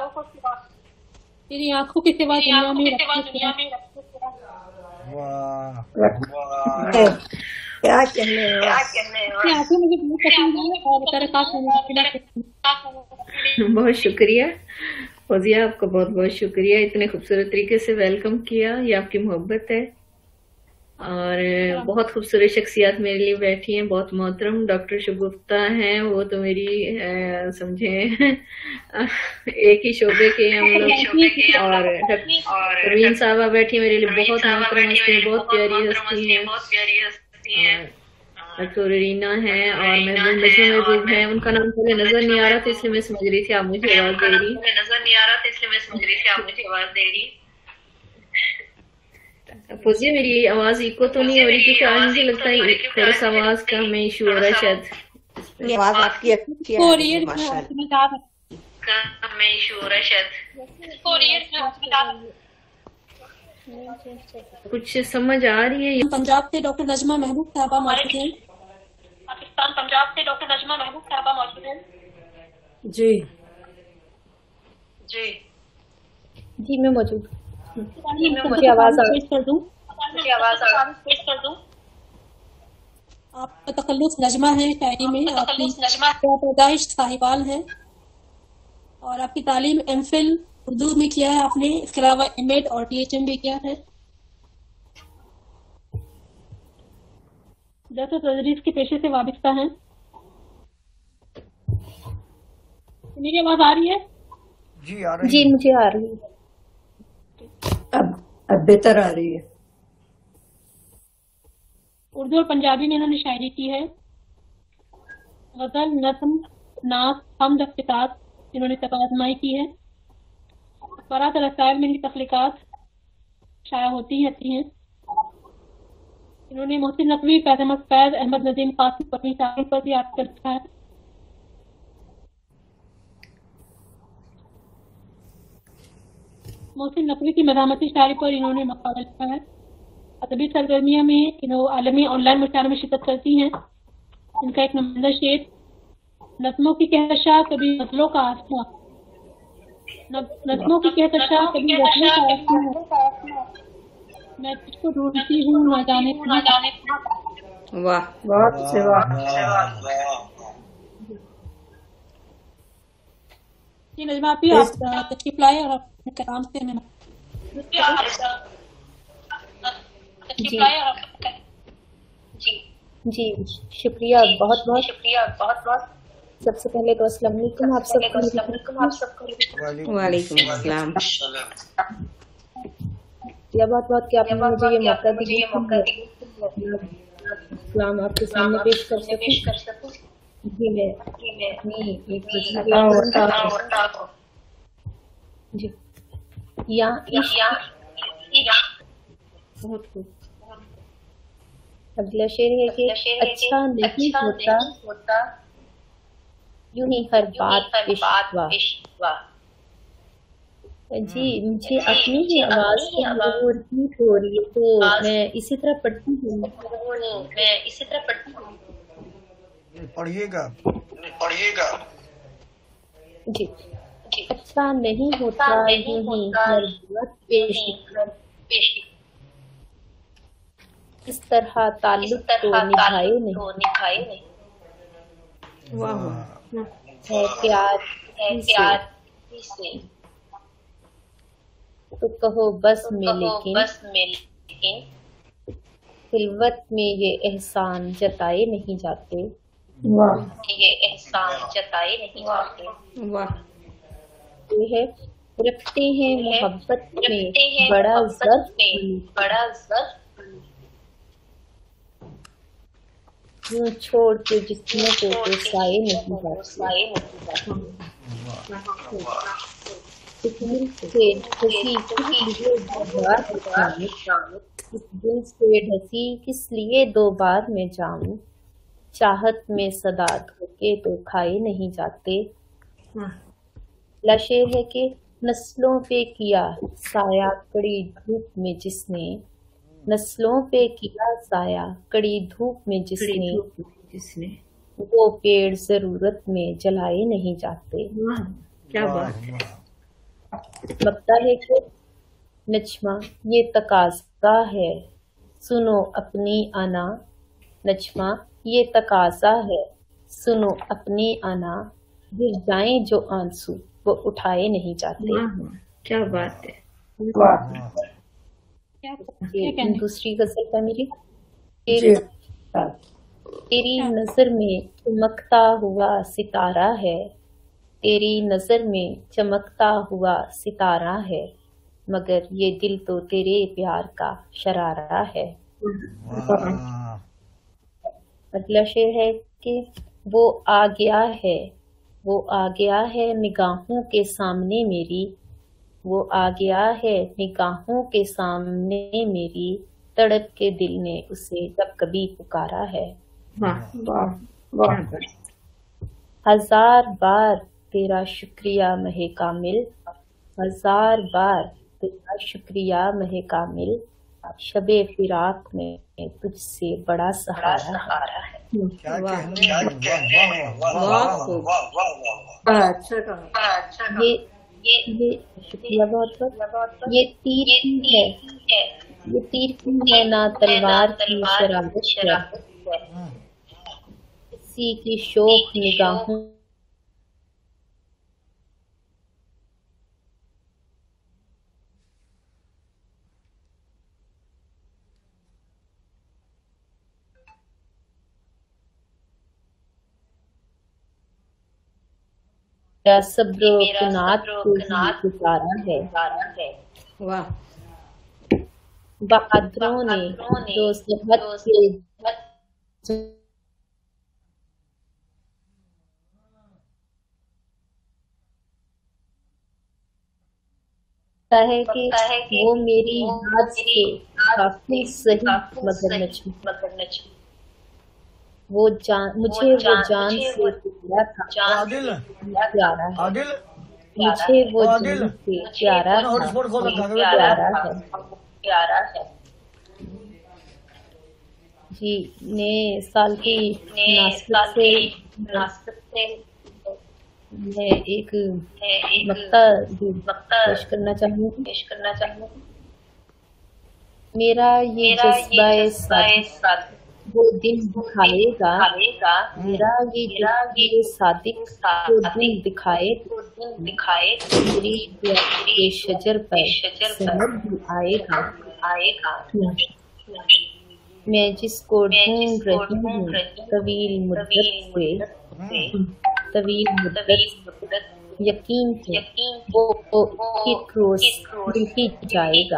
को सिवा, तेरी आंखों के सिवा दुनिया में क्या कहने, आंखें मुझे बहुत पसंद है और तरह बहुत शुक्रिया फौजिया, आपका बहुत बहुत शुक्रिया, इतने खूबसूरत तरीके से वेलकम किया। ये आपकी मोहब्बत है। और बहुत खूबसूरत शख्सियत मेरे लिए बैठी हैं, बहुत मोहतरम डॉक्टर शगुफ्ता हैं, वो तो मेरी समझे एक ही शोबे के हम लोग। और परवीन साहबा बैठी मेरे लिए बहुत मोहतरम हस्ती, बहुत प्यारी हस्ती हैं। डॉक्टर रीना है और महबूब है, उनका नाम पहले नजर नहीं आ रहा था इसलिए मैं समझ रही थी आप मुझे आवाज दे रही। फौजिया मेरी आवाज इको तो नहीं हो रही? क्योंकि आज मुझे लगता है थोड़ा सा आवाज का हमें इशू हो रहा है शायद। आवाज आपकी अच्छी आ रही है माशाल्लाह। कुछ समझ आ रही है? पंजाब से डॉक्टर नजमा महबूब साहबा मौजूद हैं। पाकिस्तान पंजाब से डॉक्टर नजमा महबूब साहबा मौजूद हैं। जी जी जी मैं मौजूद। मुझे आवाज कर दूं? आपका तकल्लुफ़ नजमा है शायरी में, आपकी पैदाइश साहिवाल है और आपकी तालीम एमफिल उर्दू में किया है आपने, इसके अलावा एमएड और टीएचएम भी किया है। दरअसल तदरीस के पेशे से वाबिस्ता हैं। मेरी आवाज आ रही है? जी आ रही जी मुझे आ रही है, अब बेहतर आ रही है। उर्दू और पंजाबी में इन्होंने शायरी की है। गजल, नज़्म, नात, हमद, क़ितात इन्होंने तकाज़माई की है। अखबारात और रसायल में इनकी तख्लीक़ात शाया होती रहती हैं। इन्होंने मोहसिन नकवी, फैज़ अहमद फैज़, अहमद नदीम कासिम, परवीन साहिब पर भी याद कर रखा है। मोहसिन नकवी की मज़ामती शायरी पर इन्होंने मक़ाला लिखा है। अदबी सरगर्मियों में इन्होंने आलमी ऑनलाइन मुशायरों में शिरकत करती हैं। इनका एक नुमाइंदा शेर, नज़्मों की कहकशां कभी गज़लों का आसमां, नज़्मों की कहकशां कभी गज़लों का आसमां, मैं तुझको ढूंढती हूँ न जाने कहाँ। वाह बहुत से वाह। जी नजमा आप तशरीफ लाए और अपने कलाम से हमें जी शुक्रिया, बहुत बहुत। सबसे पहले तो अस्सलाम वालेकुम आप सबको। वालेकुम अस्सलाम। यह बहुत कि आपने मुझे ये मौका दिया इस्लाम आपके सामने पेश कर सकूं। जी मैं अपनी एक जी बहुत खूब। अगला शेर है कि अच्छा नहीं होता यूं ही हर बात इश्क़। जी मुझे अपनी ही आवाज रिपीट हो रही है तो मैं इसी तरह पढ़ती हूँ। पढ़िएगा जी। अच्छा नहीं होता यूं ही हर बात पेश, इस तरह ताल्लुक तो निभाए नहीं। है प्यार से तो कहो बस में, लेकिन खिलवत में ये एहसान जताए नहीं जाते। वाह ये है रखते हैं मोहब्बत में बड़ा ज़र्फ, यूं छोड़ के जिस्मों को तो साए नहीं जाते। इस दिल से ढसी किस लिए दो बार में जाऊं, चाहत में सदा धोखे तो खाए नहीं जाते। शेर है कि नस्लों पे किया साया कड़ी धूप में जिसने, नस्लों पे किया साया कड़ी धूप में जिसने वो पेड़ जरूरत में जलाए नहीं जाते। क्या बात है। लगता है कि नजमा ये तकाज़ा है सुनो अपनी आना, नजमा ये तकाज़ा है सुनो अपनी आना, गिर जाएं जो आंसू वो उठाए नहीं जाते। क्या बात है। दूसरी गजल है मेरी। तेरी नजर में चमकता हुआ सितारा है, तेरी नजर में चमकता हुआ सितारा है, मगर ये दिल तो तेरे प्यार का शरारा है। अगला शेर है कि वो आ गया है, वो आ गया है निगाहों के सामने मेरी, वो आ गया है निगाहों के सामने मेरी, तड़प के दिल ने उसे जब कभी पुकारा है। हजार बार तेरा शुक्रिया महे कामिल, हजार बार तेरा शुक्रिया महे कामिल, शबे फिराक में तुझसे बड़ा सहारा है। ये शुक्रिया बहुत बहुत। ये तीर की है, ये तीर की है ना तलवार की शरारत है, किसी की शोक निगाहों मेरा सब्र कुनात गुजारा है। वाह। बहादुरों ने जो सेहत के है कि वो मेरी याद से काफी सही मगर नची, वो जान मुझे वो जान से प्यारा था, प्यारा है मुझे वो जान से प्यारा था, प्यारा है। जी नए साल की मुनासिबत से मैं एक मक्ता पेश करना चाहूँगी। मेरा ये जज्बाए सादिक वो दिन दिखाएगा, मेरा ये सादिक वो दिन दिखाए, मेरी के शजर पर सहर भी आएगा। मैं जिसको ढूंढ रही हूँ तवील मुद्दत यकीन है वो एक रोज मिल ही जाएगा।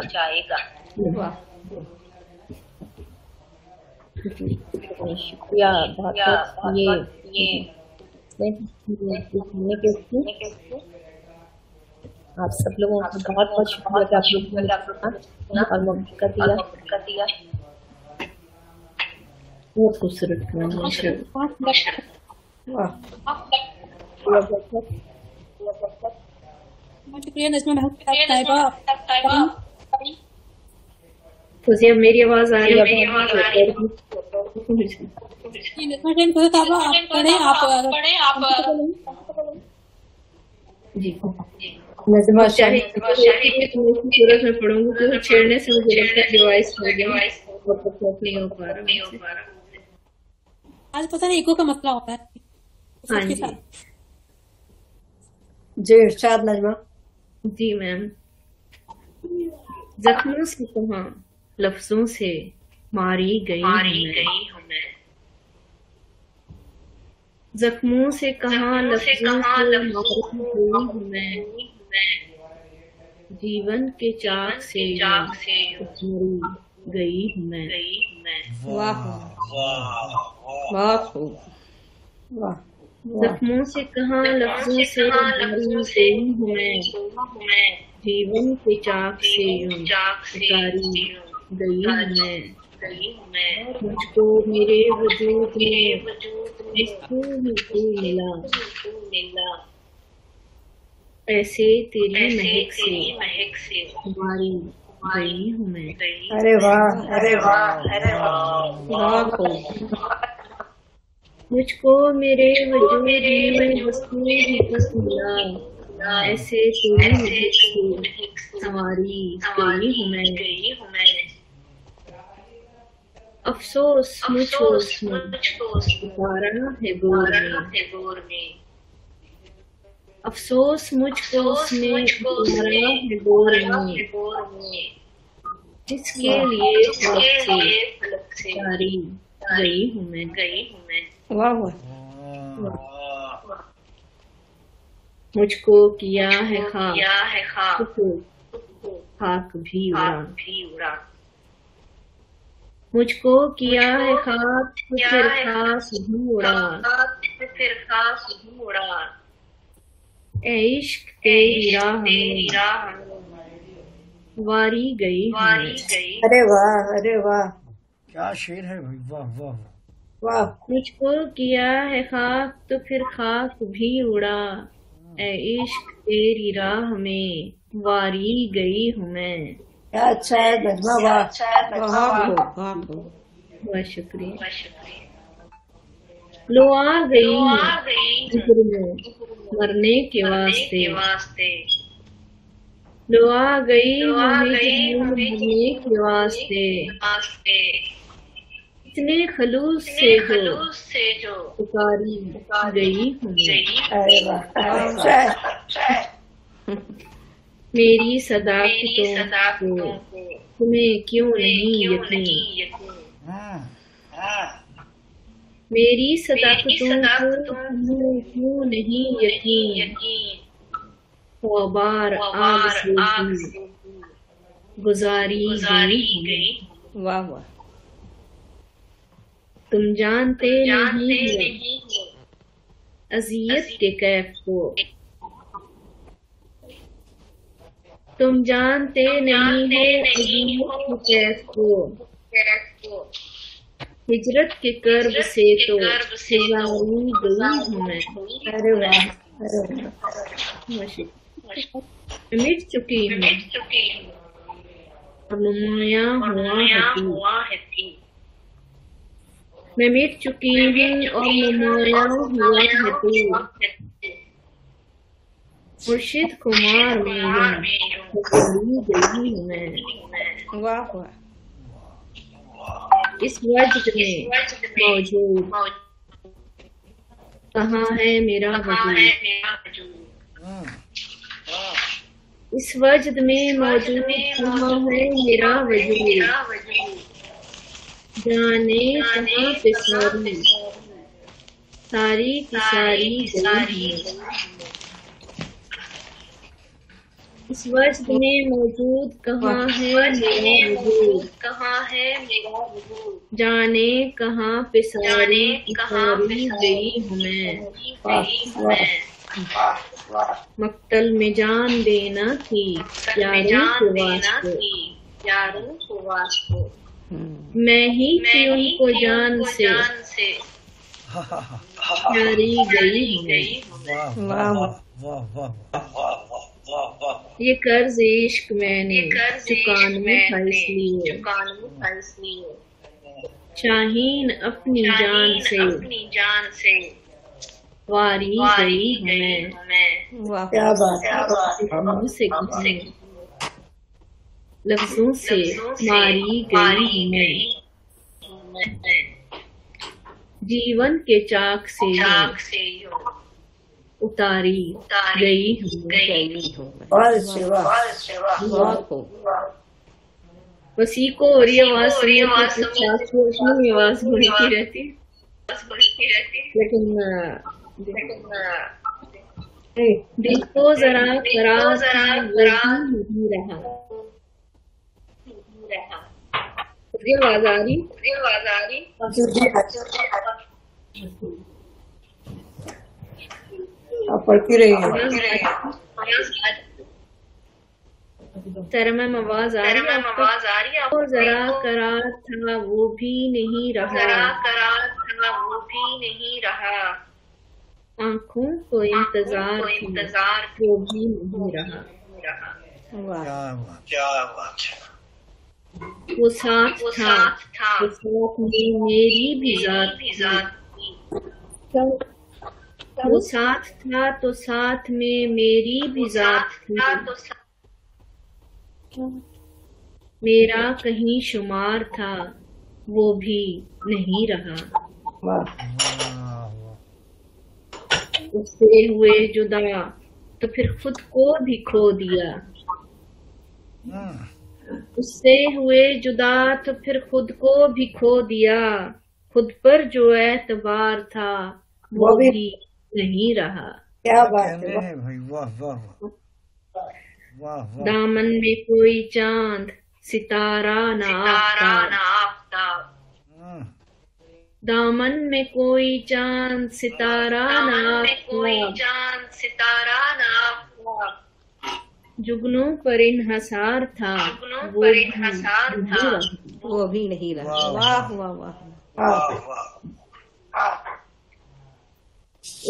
शुक्रिया बहुत बहुत। ये आप सब लोगों का बहुत बहुत शुक्रिया कि आप लोगों ने और मौका कर दिया। बहुत खूबसूरत। शुक्रिया नज़मा। फौजिया मेरी आवाज आ रही है? जी नज़मा चाहे सूरत में पढ़ूंगी तो छेड़ने से मुझे लगता है डिवाइस हो गया, नहीं हो पा रहा। आज पता नहीं इको का मसला होता है। हाँ जी जी इरशाद नज़मा। जी मैम। जख्मों से कहा लफ्जों से मारी गई हूँ मैं, जख्मों से कहा लफ्जों से मारी गई हूँ मैं, जीवन के चाक से उजड़ी गई हूँ मैं। वाह वाह वाह। जख्मों से कहा लफ्जों से मारी गई हूँ मैं, जीवन के चाक से उतारी गई मैं। मुझको मेरे वजूद में तू मिला, ऐसे तेरी महक से हमारी गई हूँ मैं। अरे वाह अरे वाह अरे वाह। मुझको मेरे वजूद में हुस्न ही मिला, ऐसे तेरी महक से हमारी गई हूँ मैं। अफसोस मुझको पुकारा है गोर में, अफसोस मुझको उसने मारा है डोर में, जिसके लिए फलक से जारी गई हूँ मैं। वाह वाह। मुझको किया है खाक खाक भी उड़ा, मुझको किया है खाक फिर खाक भी उड़ा, ए इश्क तेरी राह वारी गई हमें। अरे वाह, अरे वाह, क्या शेर है भाई, वाह वाह वाह। मुझको किया है खाक तो फिर खाक भी उड़ा, ए इश्क तेरी राह में वारी गई हूँ मैं। क्या अच्छा है नगमा, वाह। बहुत शुक्रिया। लो आ गई जिक्र में मरने के वास्ते, लो आ गई मरने के वास्ते, इतने खलूस से जो पुकारी गई हूँ। अरे वाह, मेरी सदाकतों को तुम्हें क्यों नहीं यकीन, मेरी सदाकतों को तुम्हें क्यों नहीं यकीन, बार आग से गुजारी गई। वाह वाह। तुम जानते नहीं अज़ियत के कैफ को, तुम जानते नहीं हो अज़ियत के कैफ को, हिजरत के कर्ब से तो गुजारी गई हूँ मैं। अरे वाह, अरे वाह। मिट चुकी हूँ और नुमाया हुआ है थी, मैं मिट चुकी हूँ और नुमाया हुआ है तू, मुर्शिद कुमार में गई हूँ मैं। वाह वाह। इस वजद में मौजूद कहाँ है मेरा वजूद, इस वजद में मौजूद कहाँ है मेरा वजूद, जाने कहाँ पे सारी की सारी गई। इस वजद में मौजूद कहाँ है मेरा वजूद, जाने कहाँ पे सारी गई हूँ मैं। मक्तल में जान देना थी यारों के वास्ते, मैं ही थी उनको जान से प्यारी गई हूँ। ये कर्ज इश्क मैंने चुकाना था इसलिए, शाहीन अपनी जान से वारी गई मैं। क्या बात, से लफ्जों से मारी गई मैं, जीवन के चाक से उतारी गई हूँ। बसी को और ये आवाज सुनी आवाज बोलती रहती, लेकिन दिल को जरा करार नहीं रहा। ये आवाज आ रही पढ़ती रही है। तरमम आवाज आ रही है। और जरा करार था वो भी नहीं रहा, आँखों को इंतजार वो भी नहीं रहा। क्या बात है। वो साथ था वो साथ में मेरी भी जात थी, वो साथ था तो साथ में मेरी भी जात थी, मेरा कहीं शुमार था वो भी नहीं रहा। उससे हुए जुदा तो फिर खुद को भी खो दिया। उससे हुए जुदा तो फिर खुद को भी खो दिया। खुद पर जो एतबार था वो भी नहीं रहा। क्या बात है भाई, वाह वाह वाह वाह। दामन में कोई चांद सितारा ना आफ्ताब, दामन में कोई चांद सितारा ना आफ्ताब, जुगनों पर इन्हसार था वो भी नहीं रहा। वाह वाह वाह।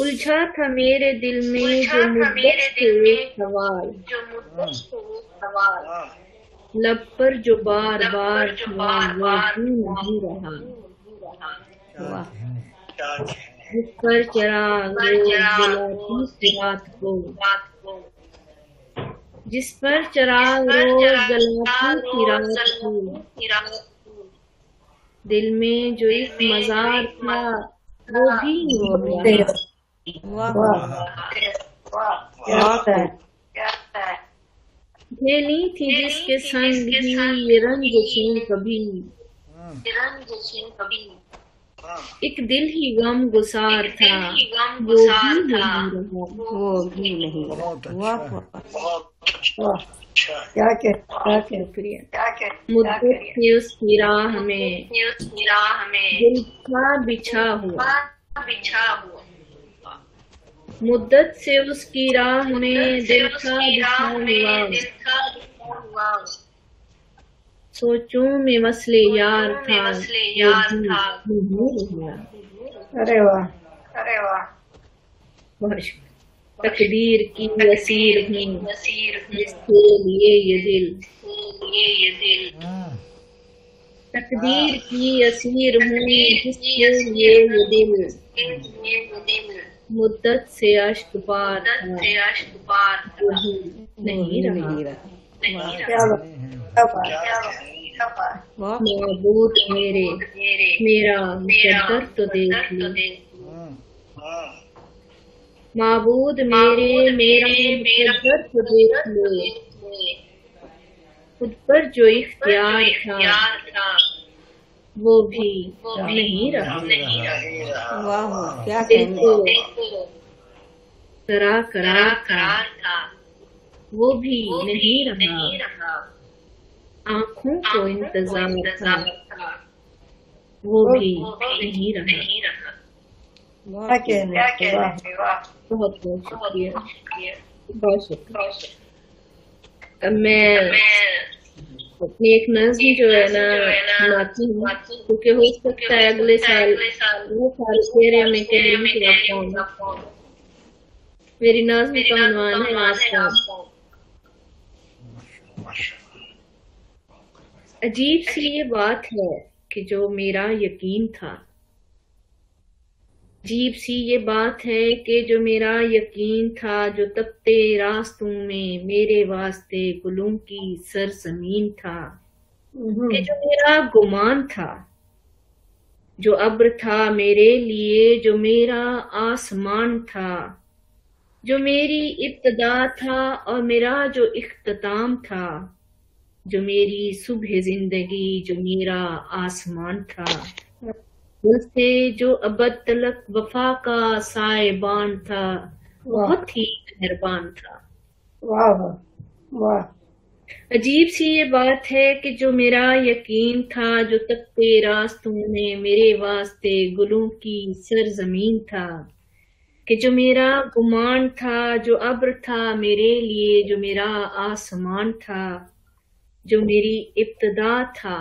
उलझा था मेरे दिल में जो मुद्दत से सवाल, लब पर जो बार बार वो नहीं रहा। जिस पर चिराग रोज जलाती रात को, जिस पर चिराग रोज जलाती रात को, दिल में जो एक मजार था वो भी नहीं रहा। झेली थी जिसके संग ये रंजिशें कभी, एक दिल ही गम गुसार था वो भी नहीं रहा। मुद्दत थी उसकी राह में दिल था बिछा हुआ, मुद्दत से उसकी राह में दिल था बिछा हुआ। सोचूं में मसले यार था। अरे वाह। तकदीर की असीर हूँ जिसके लिए ये दिल, तकदीर की असीर हूँ जिसके लिए ये दिल, मुद्दत से अश्क पार नहीं रहा। महबूब मेरे मेरा मुकद्दर तो देख ले, महबूद मेरे मेरा मुकद्दर तो देख ले। खुद पर जो इख्तियार था वो भी नहीं रहा। वाह क्या करार था वो भी नहीं रहा। आँखों को इंतजार था वो भी नहीं रहा। बहुत शुक्रिया, बहुत शुक्रिया। मैं अपनी एक नज़्म जो है ना सुनाती हूँ, क्योंकि हो सकता है अगले साल तेरे में कह। मेरी नज़्म का उन्वान है आसमान। अजीब सी ये बात है कि जो मेरा यकीन था, अजीब सी ये बात है कि जो मेरा यकीन था, जो तपते रास्तों में मेरे वास्ते गुलों की सरजमीन था, कि जो मेरा गुमान था, जो अब्र था मेरे लिए, जो मेरा आसमान था, जो मेरी इब्तिदा था और मेरा जो इख्तिताम था, जो मेरी सुबह जिंदगी, जो मेरा आसमान था, से जो अबद तलक वफा का साइबान था, बहुत ही मेहरबान था। वाह वाह। अजीब सी ये बात है कि जो मेरा यकीन था, जो तकते रास्तों में मेरे वास्ते गुलों की सरजमीन था, कि जो मेरा गुमान था, जो अब्र था मेरे लिए, जो मेरा आसमान था, जो मेरी इब्तिदा था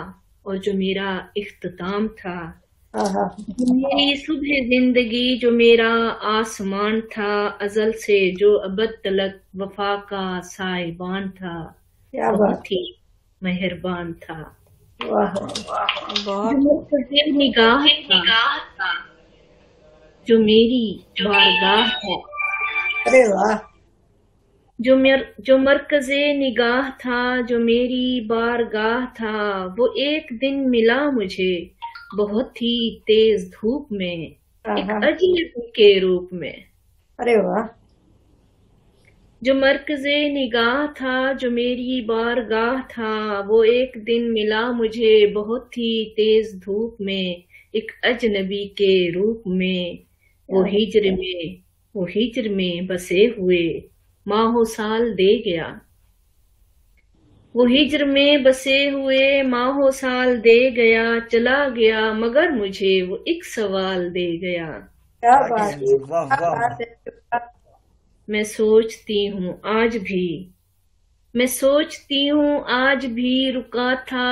और जो मेरा इख्तिताम था, मेरी सुबह जिंदगी, जो मेरा आसमान था, अजल से जो अबद तलक वफा का साइबान था, बहुत ही मेहरबान था। जो निगाह था, जो मेरी बारगाह है, अरे वाह। जो मरकज़े निगाह था, जो मेरी बारगाह था, वो एक दिन मिला मुझे बहुत ही तेज धूप में, एक अजनबी के रूप में। अरे वाह। जो मरकज़े निगाह था, जो मेरी बारगाह था, वो एक दिन मिला मुझे बहुत ही तेज धूप में, एक अजनबी के रूप में। वो हिज्र में बसे हुए माहो साल दे गया। वो हिज्र में बसे हुए माहो साल दे गया, चला गया मगर मुझे वो एक सवाल दे गया। क्या बात है। मैं सोचती हूँ आज भी रुका था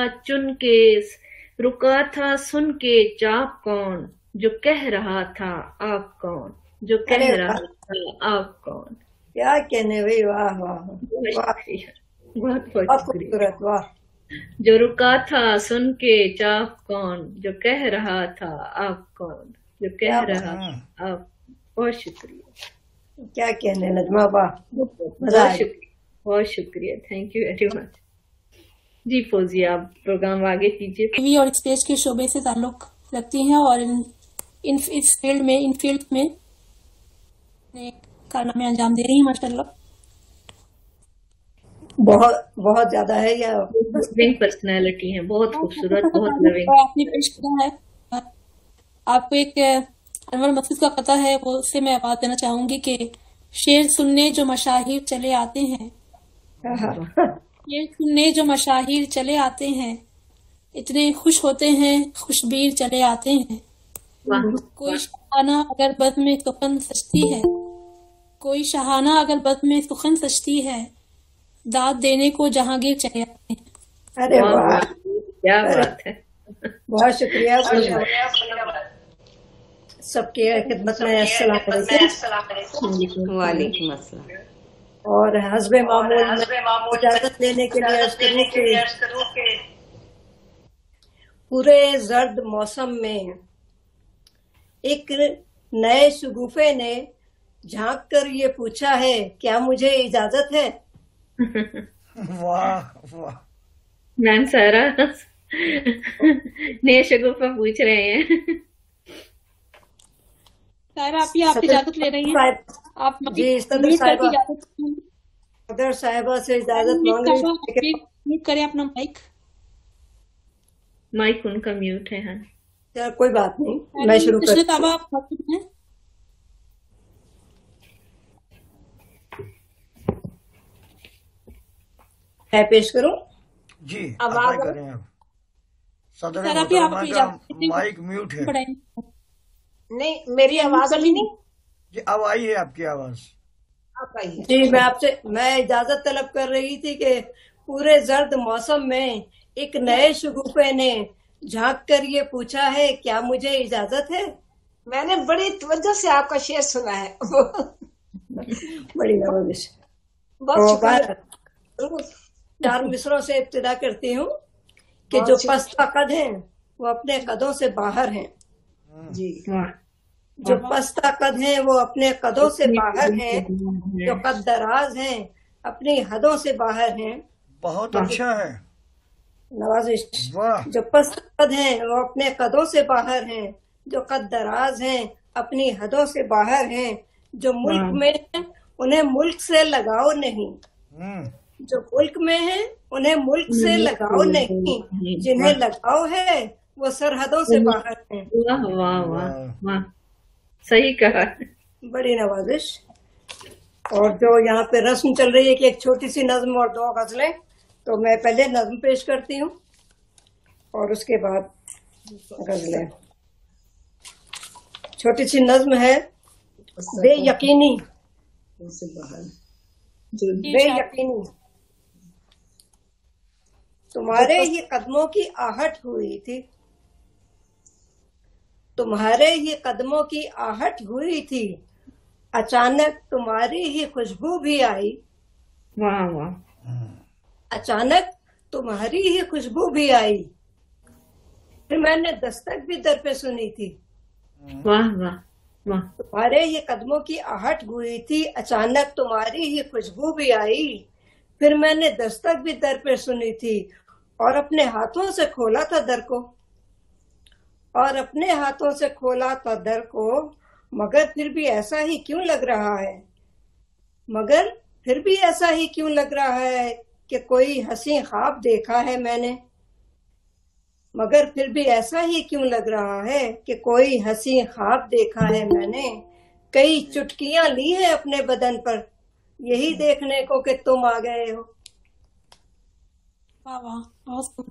सुन के चाप कौन, जो कह रहा था आप कौन, जो कह रहा था आप कौन। क्या कहने भाई, वाह वाह, बहुत खूबसूरत, वाह। जो रुका था सुन के चाप कौन, जो कह रहा था आप कौन, जो कह रहा था आप। बहुत शुक्रिया। क्या कहने नजमा, वाह, बहुत शुक्रिया, थैंक यू वेरी मच। जी फौजिया, आप प्रोग्राम आगे कीजिए। टीवी और स्टेज के शोबे से ताल्लुक रखती हैं और इस फील्ड में कारनामे अंजाम दे रही हैं माशाल्लाह। बहुत ज्यादा है, या लविंग पर्सनैलिटी है, बहुत खूबसूरत, बहुत लविंग। आपने पेश किया है, आपको एक अनवर मसूद का पता है, वो उससे मैं बात करना चाहूंगी कि शेर सुनने जो मशाहिर चले आते हैं इतने खुश होते हैं, खुशबीर चले आते हैं। कोई शहाना अगर बज़्म में सुखन सजती है, दाद देने को जहांगीर चले आते हैं। अरे वाह, क्या बात है। बहुत शुक्रिया सबके खिदमत में। अस्सलाम वालेकुम। और हस्बे मामूल इजाजत लेने के लिए पूरे जर्द मौसम में एक नए शगुफे ने झांक कर ये पूछा है, क्या मुझे इजाजत है। वाह वाह। मैम सारा नए शगुफा पूछ रहे हैं। सारा आप इजाजत ले रही हैं। आप जी सदर साहिबा से इजाजत मांग रही हैं। म्यूट करें अपना माइक उनका म्यूट है। हाँ चल कोई बात नहीं, मैं शुरू करती हूँ। मैं पेश करूं जी। आवाज करें अब। सदर मोहतरमा का माइक म्यूट है। नहीं, मेरी आवाज नहीं जी, अब आई है आपकी आवाज। जी मैं इजाजत तलब कर रही थी कि पूरे जर्द मौसम में एक नए शगुफे ने झांक कर ये पूछा है, क्या मुझे इजाजत है। मैंने बड़ी तवज्जो से आपका शेर सुना है। बड़ी नवाजिश। चार मिसरों से इब्तिदा करती हूँ कि जो पस्ता कद हैं वो अपने कदों से बाहर हैं। जी, जो पस्ता कद हैं वो अपने कदों से बाहर हैं, जो कद दराज हैं अपनी हदों से बाहर हैं। बहुत अच्छा है, नवाजिश। जो पस्ता कद हैं वो अपने कदों से बाहर हैं, जो कद दराज हैं अपनी हदों से बाहर हैं। जो मुल्क में है उन्हें मुल्क से लगाव नहीं, जो मुल्क में है उन्हें मुल्क से लगाव नहीं, जिन्हें लगाव है वो सरहदों से बाहर हैं। वाह वाह वाह वाह, सही कहा। बड़ी नवाजिश। और जो यहाँ पे रस्म चल रही है कि एक छोटी सी नज्म और दो गजलें, तो मैं पहले नज्म पेश करती हूँ और उसके बाद गजलें। छोटी सी नज्म है, बेयकीनी। बेयकीनी तुम्हारे ही कदमों की आहट हुई थी, तुम्हारे ही कदमों की आहट हुई थी, अचानक तुम्हारी ही खुशबू भी आई। वाह वाह। अचानक तुम्हारी ही खुशबू भी आई, फिर मैंने दस्तक भी दर पे सुनी थी। वाह वाह वाह। तुम्हारे ही कदमों की आहट हुई थी, अचानक तुम्हारी ही खुशबू भी आई, फिर मैंने दस्तक भी दर पे सुनी थी, और अपने हाथों से खोला था दर को, और अपने हाथों से खोला था दर को, मगर फिर भी ऐसा ही क्यों लग रहा है, मगर फिर भी ऐसा ही क्यों लग रहा है कि कोई हंसी ख्वाब देखा है मैंने। मगर फिर भी ऐसा ही क्यों लग रहा है कि कोई हंसी ख्वाब देखा है मैंने। कई चुटकियां ली है अपने बदन पर, यही देखने को कि तुम आ गए हो। वाह वाह, बहुत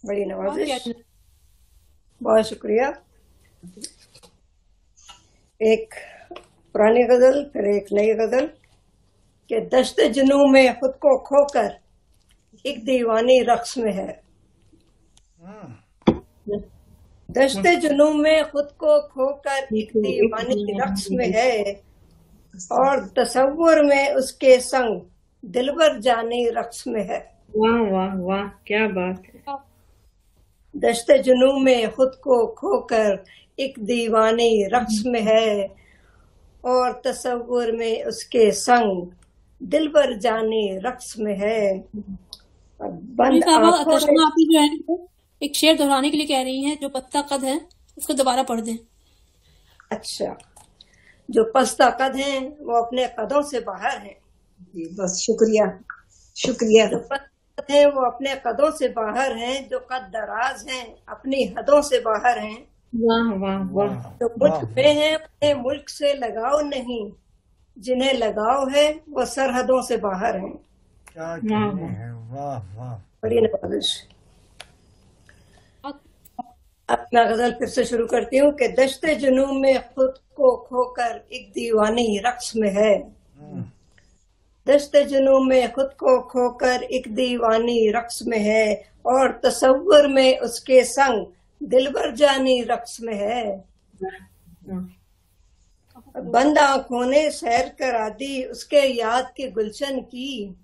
बड़ी नवाजिश, बहुत शुक्रिया। एक पुरानी गजल, फिर एक नई गजल के दश्ते जुनून में खुद को खोकर एक दीवानी रक्स में है। दश्ते जुनून में खुद को खोकर एक दीवानी रक्स में है, और तसव्वुर में उसके संग दिलबर जानी रक्स में है। वाह वाह वाह, क्या बात है। दश्ते जुनून में खुद को खोकर एक दीवानी रक्स में है, और तसव्वुर में उसके संग दिलबर जानी रक्स में है। बंद आंखों जो है एक शेर दोहराने के लिए कह रही हैं, जो पत्ता कद है उसको दोबारा पढ़ दें। अच्छा, जो पस्ता कद हैं वो अपने कदों से बाहर हैं। जी बस, शुक्रिया शुक्रिया। जो पस्ता हैं वो अपने कदों से बाहर हैं, जो कद दराज हैं अपनी हदों से बाहर हैं। वाह वाह वाह। जो मुल्क में है उन्हें मुल्क से लगाव नहीं, जिन्हें लगाव है वो सरहदों से बाहर हैं। क्या कहने हैं, वाह वाह, बड़ी नवाजिश। अब मैं गजल फिर से शुरू करती हूँ कि दश्ते जुनून में खुद को खोकर एक दीवानी रक्स में है। दश्ते जुनून में खुद को खोकर एक दीवानी रक्स में है, और तसव्वुर में उसके संग दिलबर जानी रक्स में है। बंद आँखों ने सैर करा दी उसके याद के गुलशन की।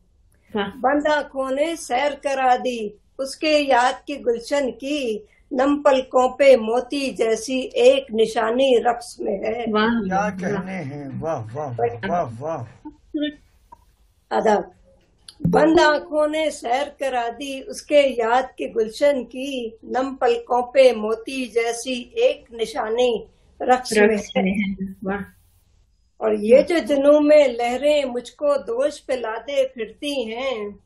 बंद आँखों ने सैर करा दी उसके याद के गुलशन की। नम पलकों पे मोती जैसी एक निशानी रक्स में है। क्या कहने हैं, वाह वाह वाह वाह। अदब। बंद आँखों ने सैर करा दी उसके याद के गुलशन की। नम पलकों पे मोती जैसी एक निशानी रक्स में है। और ये जो जुनून में लहरें मुझको दोष पे लादे फिरती हैं।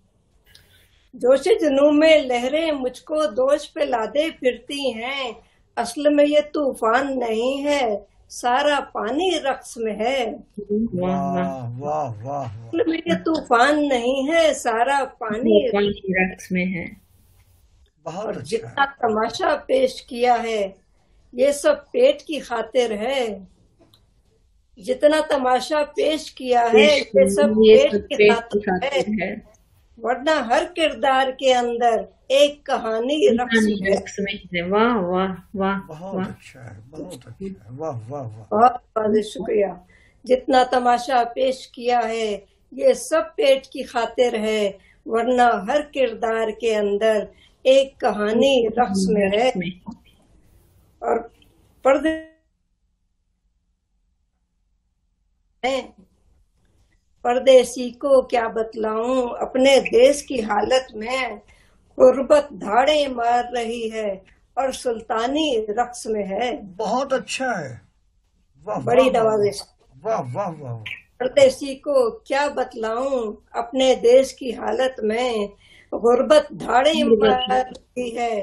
जोश जुनून में लहरें मुझको दोष पे लादे फिरती हैं। असल में ये तूफान नहीं है, सारा पानी रक्स में है। वाह वाह वाह। असल में ये तूफान नहीं है, सारा पानी रक्स में है। बहुत अच्छा। जितना तमाशा पेश किया है ये सब पेट की खातिर है। जितना तमाशा पेश किया है ये सब पेट की खातिर है। वरना हर किरदार के अंदर एक कहानी रक्स में है। वाह वाह वाह, बहुत अच्छा है, बहुत अच्छा है, वाह वाह वाह। बहुत बहुत शुक्रिया। जितना तमाशा पेश किया है ये सब पेट की खातिर है, वरना हर किरदार के अंदर एक कहानी रक्स में है। और पर्दे परदेसी को क्या बतलाऊं अपने देश की हालत में। गुर्बत धाड़े मार रही है और सुल्तानी रक्स में है। बहुत अच्छा है, वाह, बड़ी नवाजिश। वाह वाह वाह। परदेसी को क्या बतलाऊं अपने देश की हालत में। गुर्बत धाड़े मार रही है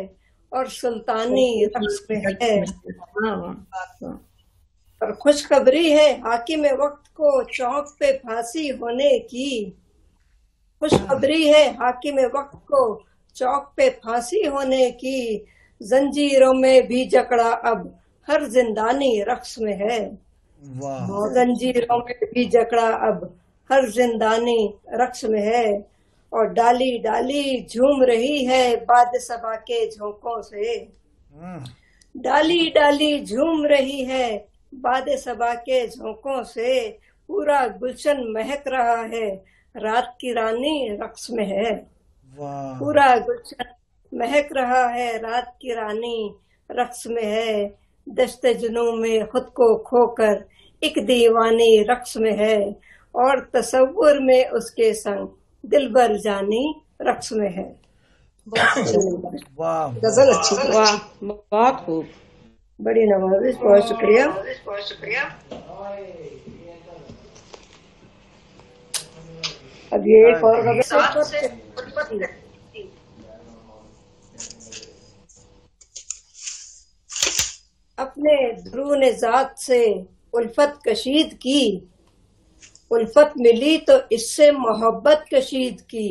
और सुल्तानी रक्स में है। और खुशखबरी है हाकिम वक्त को चौक पे फांसी होने की। खुशखबरी है हाकिम वक्त को चौक पे फांसी होने की। जंजीरों में भी जकड़ा अब हर जिंदानी रक्स में है। जंजीरों में भी जकड़ा अब हर जिंदानी रक्स में है। और डाली डाली झूम रही है बाद सबा के झोंकों से। डाली डाली झूम रही है बाद सबा के झोंकों से। पूरा गुलशन महक रहा है रात की रानी रक्स में है। पूरा गुलशन महक रहा है रात की रानी रक्स में है। दश्ते जुनून में खुद को खोकर एक दीवानी रक्स में है। और तसव्वुर में उसके संग दिलबर जानी रक्स में है। गजल अच्छी, वाह बहुत खूब। बड़ी नवाजिश, बहुत शुक्रिया। अब ये एक और अपने दरून जात से उल्फत कशीद की, उल्फत मिली तो इससे मोहब्बत कशीद की।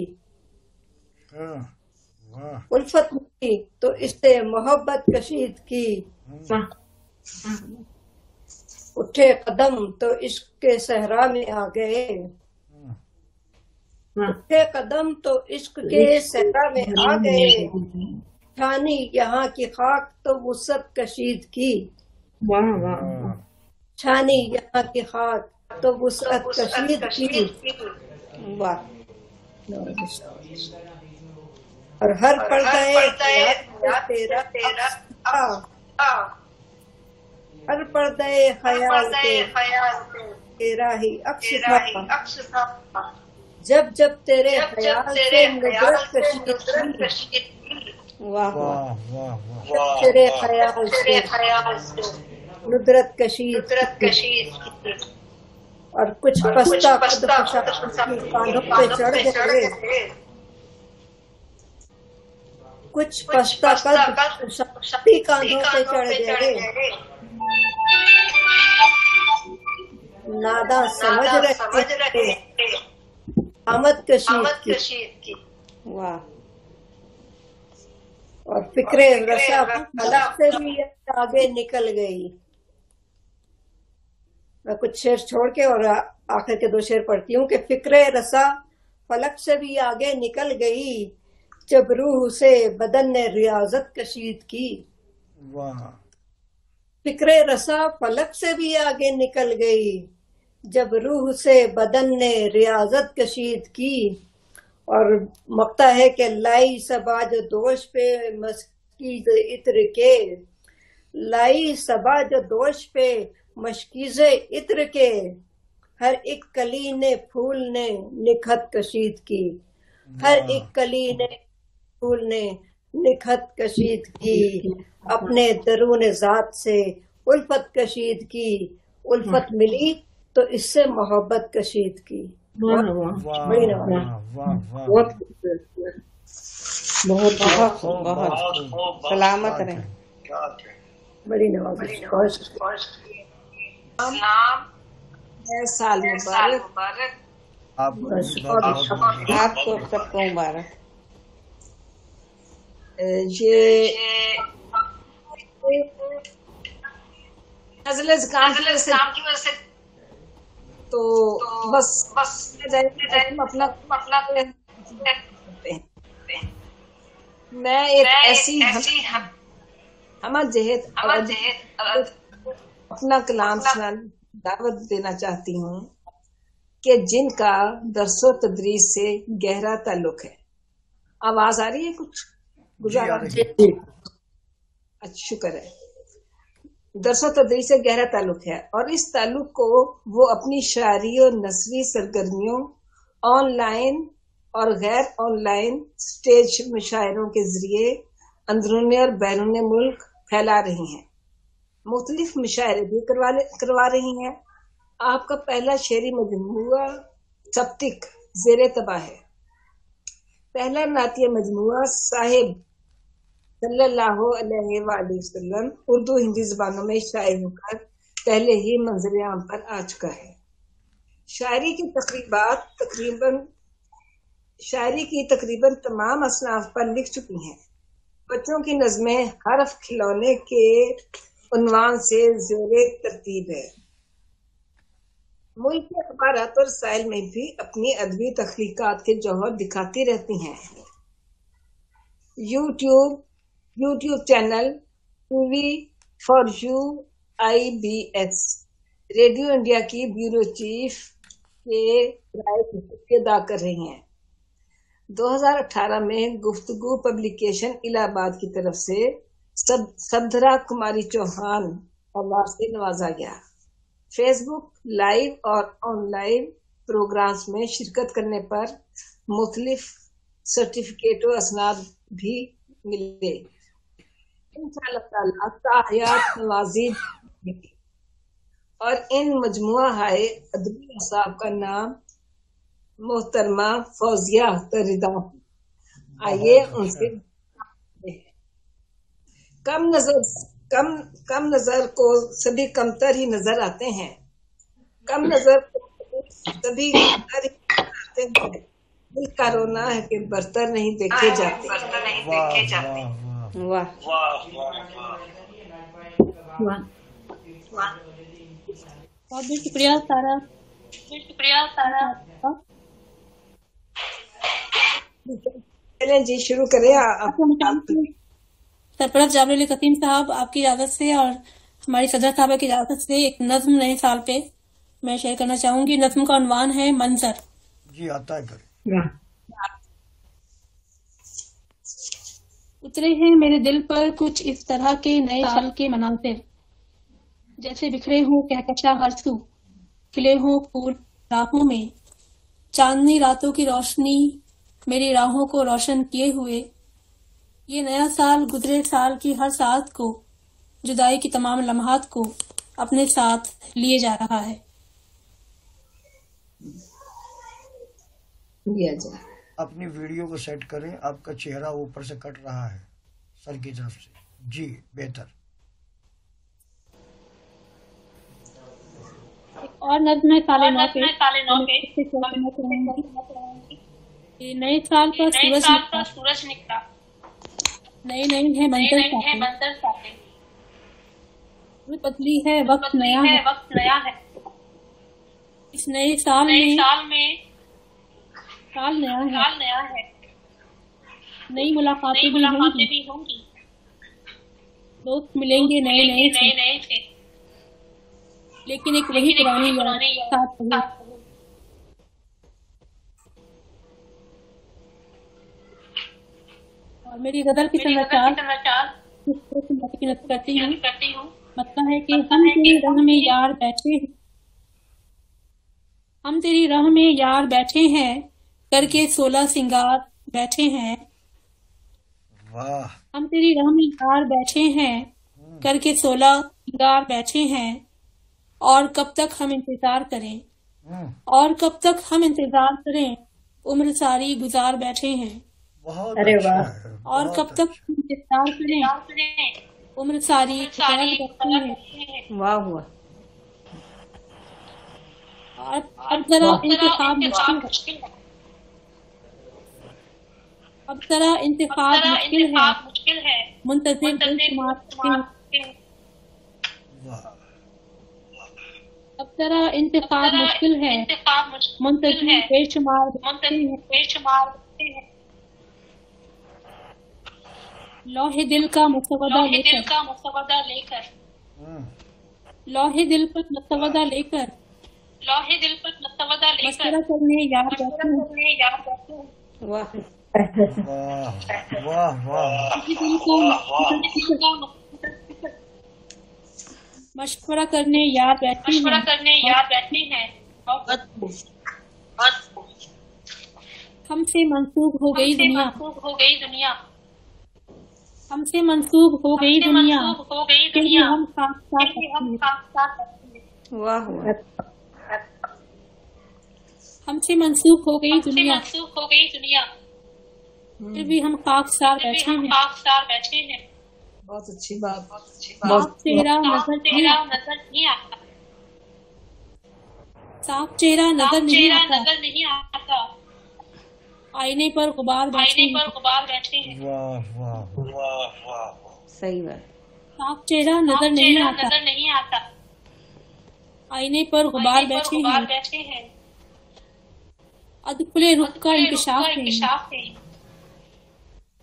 उल्फत मिली तो इससे मोहब्बत कशीद की। उठे कदम तो इश्क के सहरा में आ गए, उठे कदम तो इश्क के सहरा में आ गए। ठानी यहाँ की खाक तो वुसअत कशीद की। छानी यहाँ की खाक तो वुसअत कशीद की। और हर पर्दाए तेरा हर पर्दाए ख्याल तेरा ही अक्स था। जब जब तेरे ख्याल से नुदरत कशीद की। वाह वाह वाह। तेरे ख्याल से नुदरत कशीद और कुछ पस्ता कांधों पे चढ़ गए, कुछ पस्ता कद शक्ति कांधों पे चढ़ गए। नादा समझ रहे आमद कशीद की। वाह। और फिक्रे रसा फलक से भी आगे निकल गई। मैं कुछ शेर छोड़ के और आखिर के 2 शेर पढ़ती हूँ कि फिक्रे रसा फलक से भी आगे निकल गई, जब रूह से बदन ने रियाजत कशीद की। वाह। फिक्रे रसा फलक से भी आगे निकल गई, जब रूह से बदन ने रियाजत कशीद की। और मक्ता है कि लाई सबाज दोष पे मस्कीज इत्र के, लाई सबाज दोष पे मशकीज इत्र के। हर एक कली ने फूल ने निखत कशीद की, हर एक कली ने फूल ने निखत कशीद की। अपने दरून जात से उल्फत कशीद की, उल्फत मिली तो इससे मोहब्बत कशीद की। बड़ी बहुत सलामत रहे। बड़ी नवाज़। साल मुबारक आपको, सबको मुबारक। ये नज़ले ज़ुकाम की वजह से तो बस अपना मैं एक ऐसी हमद जहेद अपना कलाम सुनाने दावत देना चाहती हूँ कि जिनका दरसो तदरीस से गहरा ताल्लुक है। आवाज आ रही है? कुछ गुजारा? अच्छा, शुक्र है। दरसो तदरीस से गहरा ताल्लुक है और इस ताल्लुक को वो अपनी शायरी और नस्वी सरगर्मियों, ऑनलाइन और गैर ऑनलाइन स्टेज मुशायरों के जरिए अंदरूनी और बैरूनी मुल्क फैला रही हैं। मुख्तलिफ मुशायरे भी करवा रही हैं। आपका पहला शेरी मजमुआ सप्तिक ज़ेरे तबाह है। पहला नातिया मजमुआ साहिब सल्लल्लाहु अलैहि वसल्लम उर्दू हिंदी जबानों में शाये होकर पहले ही मंजर आम पर आ चुका है। शायरी की तकरीबन तमाम असनाफ पर लिख चुकी हैं। बच्चों की नज़में हरफ खिलौने के उन्वान से ज़ेरे तरतीब है। मुल्क के अखबारात और रसाइल में भी अपनी अदबी तख्लीकात के जौहर दिखाती रहती हैं। YouTube channel TV for you IBS radio India की ब्यूरो चीफ के अदा कर रही हैं। 2018 में गुफ्तगू पब्लिकेशन इलाहाबाद की तरफ से सब्धरा कुमारी चौहान अवार्ड से नवाजा गया। फेसबुक लाइव और ऑनलाइन प्रोग्राम्स में शिरकत करने पर मुख्तलिफ सर्टिफिकेट और असनाद भी मिले। इंशाअल्लाह ताला ताहयात नवाजी और इन मजमुआ हाय अदबी असाब का नाम मोहतरमा फौजिया अख्तर। आइए उनसे कम नजर को सभी कमतर ही नजर आते हैं। कम नजर को सभी कमतर ही नजर आते हैं। दिल का रोना है कि बर्तर नहीं देखे जाते। वाह बहुत बहुत शुक्रिया सारा। चलें जी, शुरू करें आप। सरपरस्त जाबरुल कसीम साहब, आपकी इजाजत से और हमारी सदर साहबा की इजाजत से एक नज्म नए साल पे मैं शेयर करना चाहूंगी। नज्म का उन्वान है मंजर। जी आता है कर। उतरे हैं मेरे दिल पर कुछ इस तरह के नए साल के मनासिर, जैसे बिखरे हों कहकशा हर सू, खिले हों फूल राहों में, चांदनी रातों की रोशनी मेरी राहों को रोशन किए हुए। ये नया साल गुजरे साल की हर साथ को, जुदाई की तमाम लम्हात को अपने साथ लिए जा रहा है। अपनी वीडियो को सेट करें, आपका चेहरा ऊपर से कट रहा है सर की तरफ से। जी बेहतर। और नज़्म है साले नौ पे। नए साल का सूरज निकला, नई नई है मंजर साथे, बदली है वक्त नया है। इस नए साल में साल नया है। नई मुलाकातें भी होंगी, दोस्त मिलेंगे नए से, लेकिन एक वही पुरानी साथ रही। और मेरी गदर की समाचार करती हूँ, मतलब है कि हम तेरी राह में यार बैठे हैं, हम तेरी राह में यार बैठे हैं, करके 16 सिंगार बैठे हैं। वाह। हम तेरी राह में यार बैठे हैं, करके 16 सिंगार बैठे हैं, और कब तक हम इंतजार करें, उम्र सारी गुजार बैठे हैं। अरे वाह। और कब तक इंतजार करें, उम्र सारी गुजार बैठे हैं। वाह हुआ। अब जरा इंतखाब मुश्किल है, अब जरा इंतखाब मुश्किल है, मुंतज़िर बेशुमार। अब जरा इंतखाब मुश्किल है, मुंतज़िर बेशुमार। लौहे दिल का मुसवदा लेकर, लौहे दिल पर मुसवदा लेकर, मशवरा करने यार बैठे हैं। वाह वाह वाह। मशवरा करने यार बैठे हैं। हमसे मंसूब हो गई दुनिया, हमसे मंसूब हो गई दुनिया, फिर भी हम साथ। वाह। हमसे मंसूब हो गई दुनिया, फिर भी हम खाकसार बैठे हैं। बहुत अच्छी बात। साफ चेहरा नजर नहीं आता, आईने पर गुबार बैठे हैं। वाह वाह। सही बात। साफ चेहरा नजर नहीं आता, आईने पर गुबार बैठे हैं। अदखुले रुख का इंकशाफ है,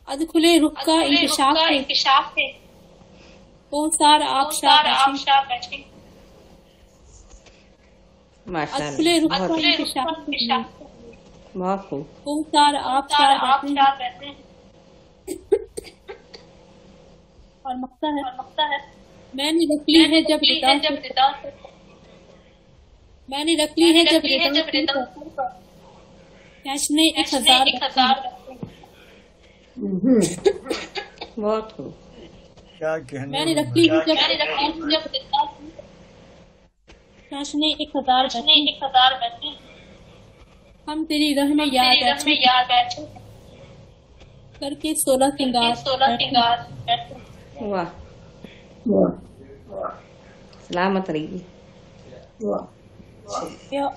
अदखुले रुख का इंकशाफ है, बहुत सार आबशार बैठे। अदखुले रुख का इंकशाफ है, बहुत सार आबशार बैठे। और मक्ता है मैंने रख ली है जब रिदा, मैंने रख ली है जब रिदा, कैशने 1000 बहुत खूब। क्या कहने। मैंने रख ली जब कैशने 1000 बैठे। हम तेरी राह में यार बैठे करके 16 सिंगार। वाह, सलामत रहिए।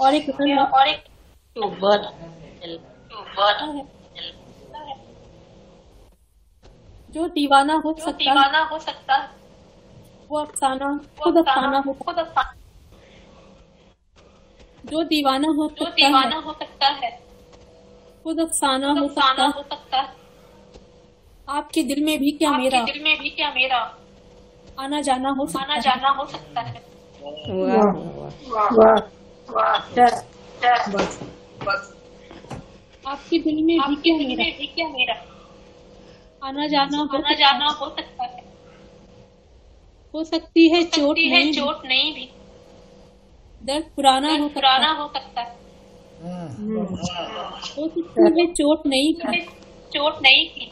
और एक जो दीवाना हो सकता है वो अफसाना खुद अफसाना हो। जो दीवाना हो सकता है खुद अफसाना हो सकता है। आपके दिल में भी क्या मेरा आना जाना हो सकता है। आपके दिल में भी क्या मेरा आना जाना हो सकता है। हो सकती है चोट नहीं भी दर्द पुराना हो सकता है। हो सकती है चोट नहीं भी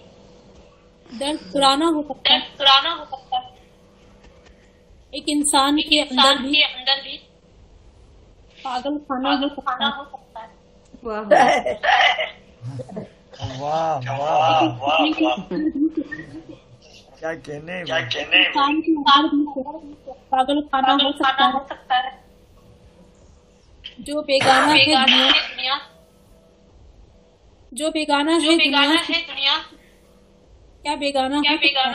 दर्द पुराना हो सकता है। एक इंसान के अंदर भी पागल खाना हो सकता है। वाह वाह वाह, क्या कहने इंसान के अंदर भी पागल खाना हो सकता है। जो बेगाना है दुनिया क्या बेगाना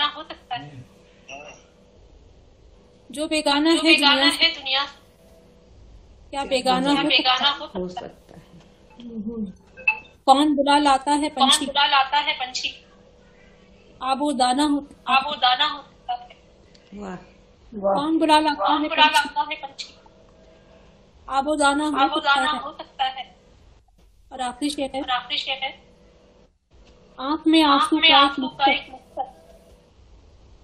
हो सकता है। जो बेगाना है दुनिया क्या बेगाना हो सकता है। कौन बुला लाता है पंछी आबो दाना हो सकता है। कौन बुला लाता है पंछी आबो दाना हो सकता है। और आखिरी शेर है आँख में आंसू का एक मकसद।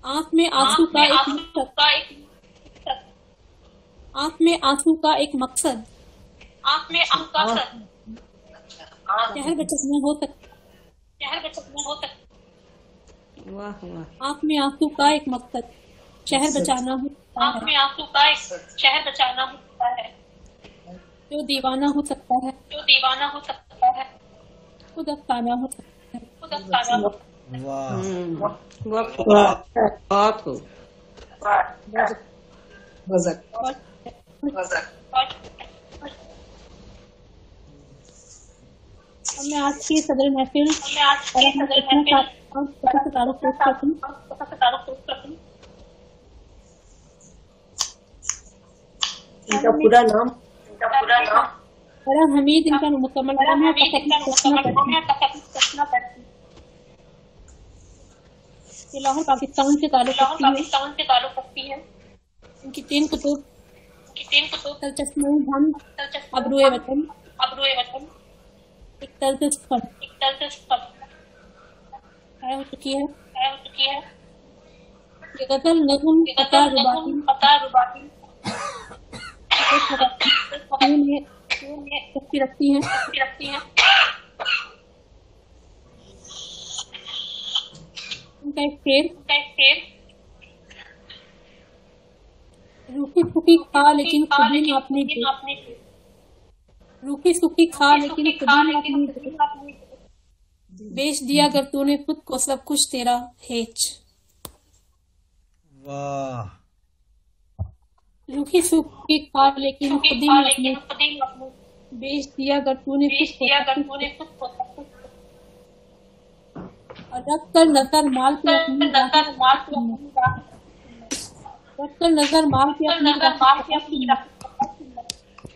आँख में आंसू का एक मकसद शहर बचना हो सकता। आँख में आंसू का एक मकसद शहर बचाना होता है। जो दीवाना हो सकता है खुद अफसाना हो सकता है। मैं आज की सदर महफिल इनका पूरा नाम हमीद इनका मुकम्मल नाम है। ये लाहौर पाकिस्तान से ताल्लुक रखती है। इनकी 3 कुतुब तलचस्मे हम अबरुए वतन एक तर्ज हो चुकी है। ये गजल नज़्म कता रुबाती रखती है। उनका एक शेर रूखी सूखी खा लेकिन खुदी ने अपनी रूखी सूखी खा लेकिन खुदी ने अपनी बेच दिया अगर तूने खुद को सब कुछ तेरा हेच। वाह, रूखी सूखी खा लेकिन खुदी ने अपनी बेच दिया अगर तूने खुद को और रख कर नजर माल पे अपनी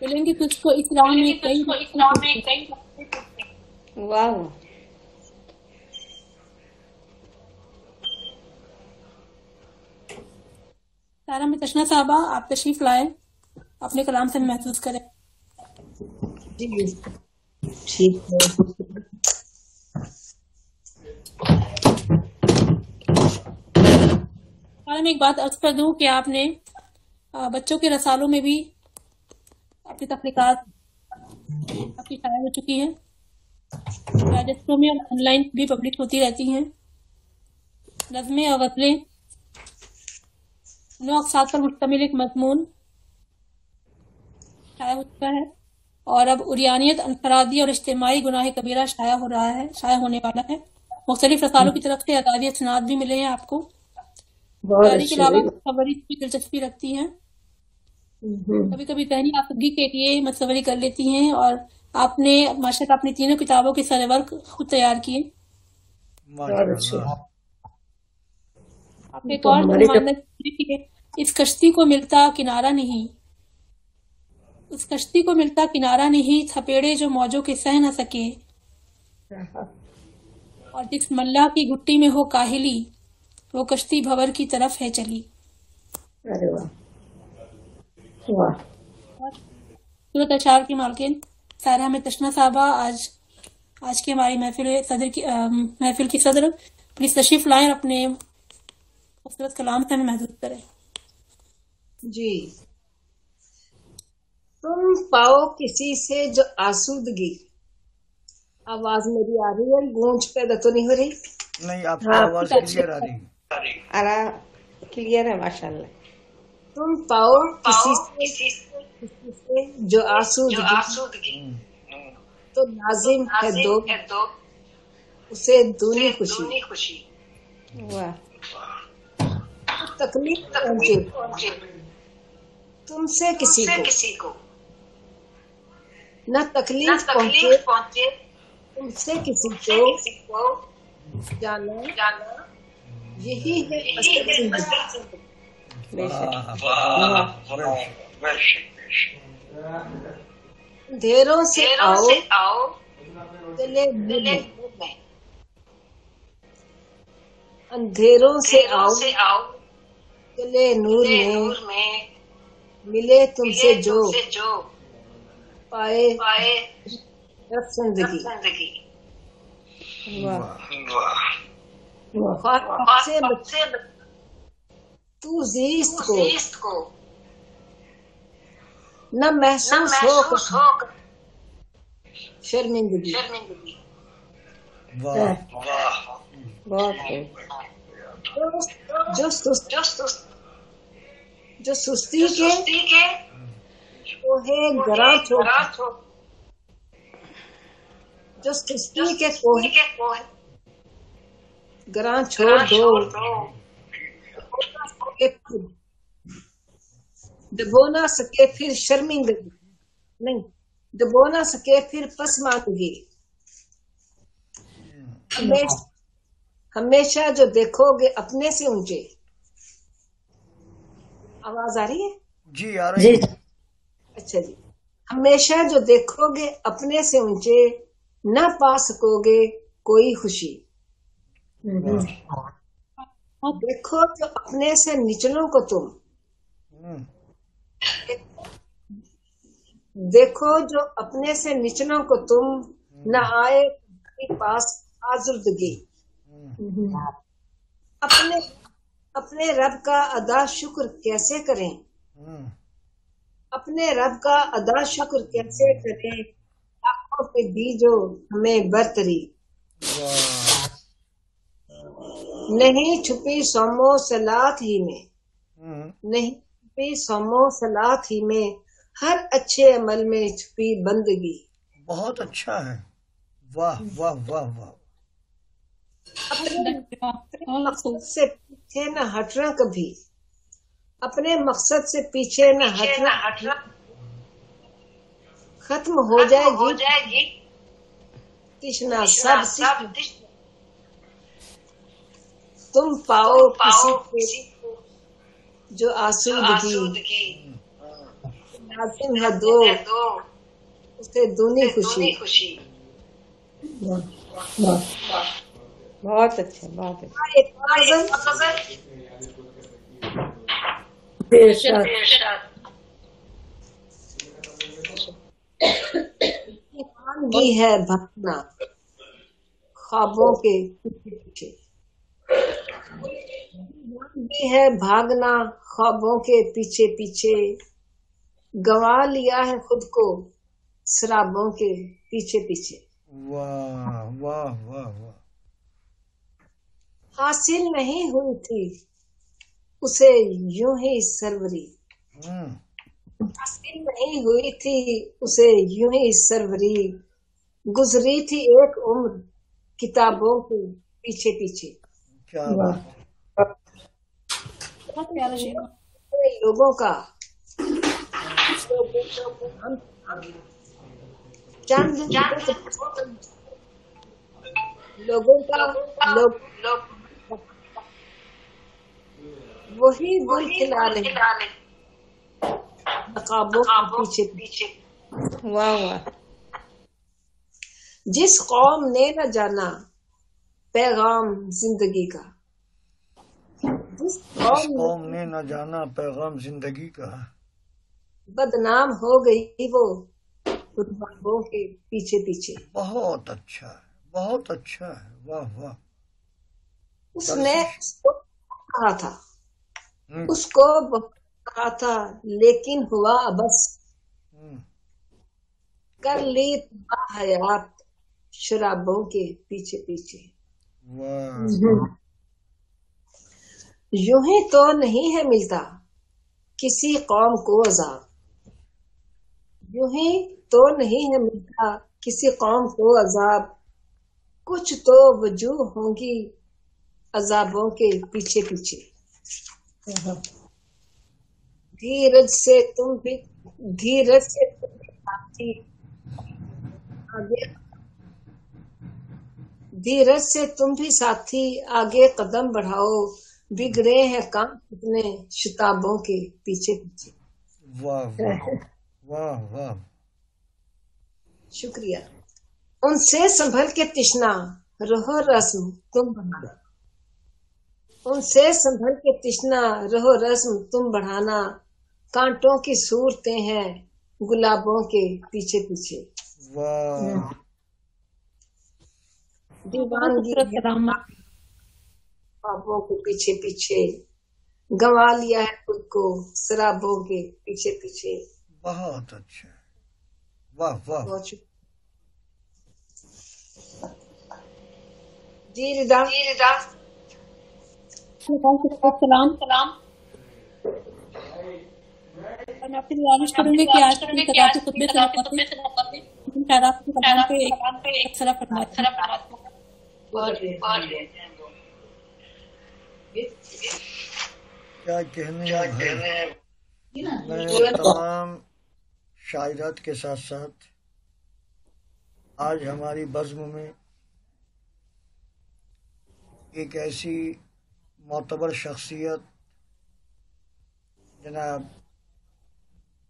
मिलेंगे तुझको इस्लाम में कई। वाह, सारा में तशना साहबा आप तशरीफ लाए, अपने कलाम से महसूस करें। जी ठीक है। मैं एक बात अर्ज कर दूं कि आपने बच्चों के रसालों में भी अपनी तख्लीकात आपकी शाया हो चुकी है, राजस्व में और ऑनलाइन भी पब्लिश होती रहती हैं। नज़्में और गज़लें 9 अक़साद पर मुश्तमिल एक मज़मून शाया हो चुका है। और अब उरियानियत, अनफरादी और इज्तिमाई गुनाह कबीरा शाया होने वाला है। मुख्तलिफ रसालों की तरफ से अदावी सनाद भी मिले हैं आपको। तैयारी के अलावा मसवरी की दिलचस्पी रखती हैं, कभी कभी जहनी आसुदगी के लिए मसवरी कर लेती हैं। और आपने माशाल्लाह अपनी तीनों किताबों के सारे वर्क खुद तैयार किए। आप एक और मानना कि इस कश्ती को मिलता किनारा नहीं, उस कश्ती को मिलता किनारा नहीं, थपेड़े जो मौजों के सह न सके। और जिस मल्लाह की गुट्टी में हो काहिली, वो कश्ती भंवर की तरफ है चली। अरे वाह वाह। सूरत अशार की मालकिन सारा में तशना साहबा आज की हमारी महफिल की सदर, प्लीज तशरीफ लाएं और अपने खूबसूरत कलाम से हमें महसूस करें। जी, तुम पाओ किसी से जो आसूदगी। आवाज मेरी आ रही है? गूंज पैदा तो नहीं हो रही? नहीं, आपकी आवाज क्लियर आ रही है। क्लियर है माशाल्लाह। तुम पाओ किसी से जो आसूदगी, तो लाजिम है दो उसे दूनी खुशी। वाह। तकलीफ पहुंचे तुमसे किसी को, न तकलीफ पहुंचे तुमसे किसी को, जानो यही है असल जिंदगी। अंधेरों से आओ चले नूर में, अंधेरों से आओ चले नूर में, मिले तुमसे जो पाए जिंदगी। तू जीस्त को न महसूस हो शर्मिंदगी। जो सुस्ती के वो है गरा छोड़, जो सुस्ती के कोहे गरा छोड़ दो। दबो ना सके फिर शर्मिंदगी, नहीं दबो ना सके फिर पसमानदगी। हमेशा जो देखोगे अपने से ऊंचे। आवाज आ रही है? जी आ रही है। अच्छा जी। हमेशा जो देखोगे अपने से ऊंचे, न पा सकोगे कोई खुशी। देखो जो अपने से निचलों को तुम, देखो जो अपने से निचलों को तुम, न आए पास आजुर्दगी। अपने रब का अदा शुक्र कैसे करें, अपने रब का अदा शुक्र कैसे करें, आंखों पे दी जो हमें बरतरी। नहीं छुपी सोमो सलात ही में, नहीं छुपी सोमो सलात ही में, हर अच्छे अमल में छुपी बंदगी। बहुत अच्छा है। वाह वाह वाह वाह। अपने मकसद से पीछे न हटना कभी, अपने मकसद से पीछे न हटना। खत्म हो जाएगी तिश्ना सब। तुम पाओ किसी को जो आसूदगी, लाजिम है दो उसे दूनी खुशी। बहुत अच्छा, बहुत अच्छा। भी है भागना ख्वाबों के पीछे, भी है भागना ख्वाबों के पीछे पीछे, गंवा लिया है खुद को शराबों के पीछे पीछे। वाह वाह वाह वाह। हासिल नहीं हुई थी उसे यूं ही सरवरी, हासिल नहीं हुई थी उसे यूं ही सरवरी, गुजरी थी एक उम्र किताबों के पीछे पीछे। क्या बात, बहुत प्यारा शेर। लोगों का चंद लोगों का वही गुल खिला रहे नकाबों के पीछे। वाह वाह। जिस कौम ने न जाना पैगाम जिंदगी का, जिस कौम ने न जाना पैगाम जिंदगी का, बदनाम हो गई वो खुतबाओं के पीछे पीछे। बहुत अच्छा है, बहुत अच्छा है, वाह वाह। उसने कहा था, उसको कहा था, लेकिन हुआ बस कर ली हयात शराबों के पीछे पीछे। यूं ही तो नहीं है मिलता किसी कौम को अजाब, यूं ही तो नहीं है मिलता किसी कौम को अजाब, कुछ तो वजूह होंगी अजाबों के पीछे पीछे। धीरज से तुम भी साथी आगे, धीरज से तुम भी साथी आगे कदम बढ़ाओ, बिगड़े हैं काम कितने शताबों के पीछे पीछे। वाह वाह वाह। शुक्रिया। उनसे संभल के तिश्ना रहो रस्म तुम बढ़ाना, उनसे संभल के तिश्ना रहो रस्म तुम बढ़ाना, कांटों की सूरतें हैं गुलाबों के पीछे पीछे। वाह। दीवानगी ख्वाबों के पीछे पीछे, गंवा लिया है खुद को शराबों के पीछे पीछे। बहुत अच्छा, वाह वाह। जी रिदा सलाम। मैं आपसे गुजारिश करूंगी कि आज की तदातु खुतबे से शायद आपके कलाम पे एक अक्सर फरमाया। क्या कहने हैं, मैं तमाम शायरात के साथ साथ आज हमारी बज़्म में एक ऐसी मोतबर शख्सियत जनाब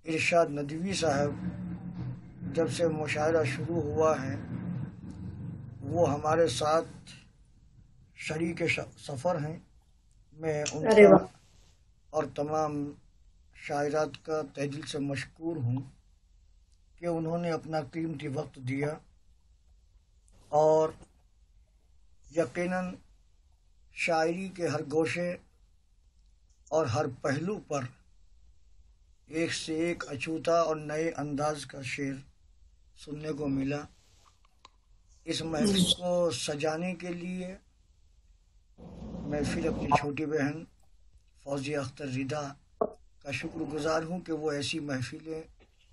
इरशाद नदवी साहब जब से मुशायरा शुरू हुआ है वो हमारे साथ शरीक सफ़र हैं। मैं उनका और तमाम शायरात का तहे दिल से मशकूर हूँ कि उन्होंने अपना कीमती वक्त दिया और यकीनन शायरी के हर गोशे और हर पहलू पर एक से एक अछूता और नए अंदाज का शेर सुनने को मिला। इस महफिल को सजाने के लिए मैं फिर अपनी छोटी बहन फौजिया अख्तर रिदा का शुक्रगुजार हूँ कि वो ऐसी महफिलें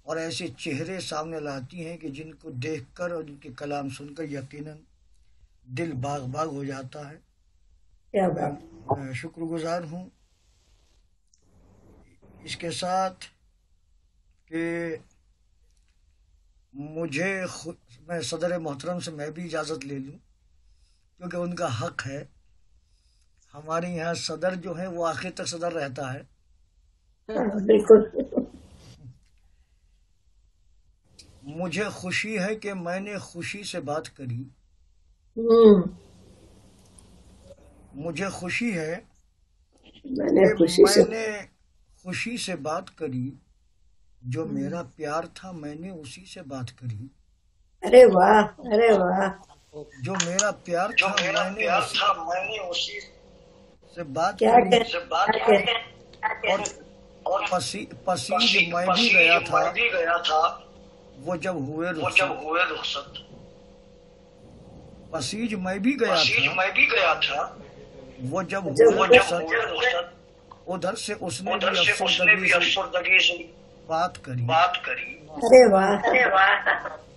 और ऐसे चेहरे सामने लाती हैं कि जिनको देखकर और जिनके कलाम सुनकर यकीनन दिल बाग बाग हो जाता है। मैं शुक्रगुजार हूँ। इसके साथ कि मैं सदर मोहतरम से मैं भी इजाज़त ले लूँ क्योंकि उनका हक है। हमारे यहाँ सदर जो है वो आखिर तक सदर रहता है। बिल्कुल। मुझे खुशी है कि मैंने खुशी से बात करी। मुझे खुशी है मैंने खुशी से बात करी, जो मेरा प्यार था मैंने उसी से बात करी। अरे वाह, अरे वाह। जो मेरा प्यार था मैंने उसी से बात करी और पसीज मैं भी गया था वो जब हुए रुखसत। पसीज मैं भी गया था वो जब हुए रुखसत। उधर से उसने भी अफसरदगी से बात करी। अरे वाह।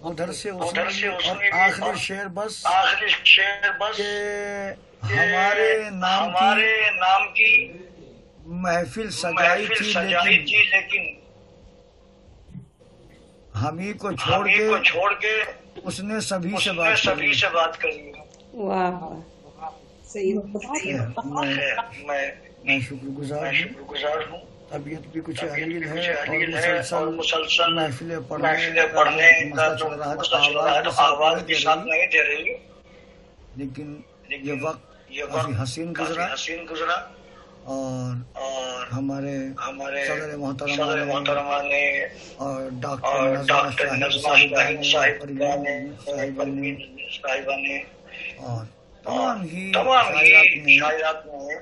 उधर से उसने और आखिरी शेर बस के हमारे नाम की महफिल सजाई थी लेकिन हम ही को छोड़ के उसने सभी से बात करी। वाह, सही। मैं शुक्रगुजार हूँ। तबीयत भी कुछ अलील है और मुसलसल महफिलें पढ़ने का चल रहा है तो आवाज भी साथ नहीं दे रही, लेकिन ये वक्त काफी हसीन गुजरा और हमारे सदर मोहतरमा ने और डॉक्टर नज़मा साहिबा ने और तमाम ही शायरात ने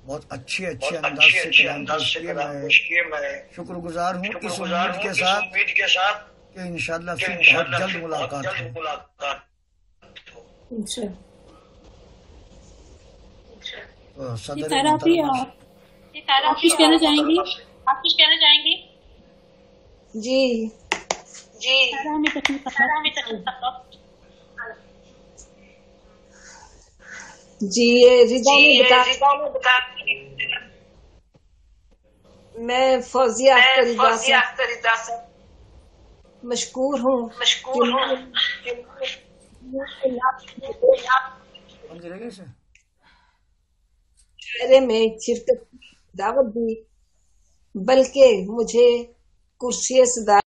बहुत अच्छे अंदाज से पेश किए। मैं शुक्रगुजार हूँ इस उम्मीद के साथ कि इंशाअल्लाह फिर बहुत जल्द मुलाकात हो। तो सदर आप कुछ कहना चाहेंगी? जी जी, ये रिजा ने बता। मैं फौजिया अख्तर से मशकूर हूँ मेरे में शिरकत दावत दी, बल्कि मुझे कुर्सी सदारत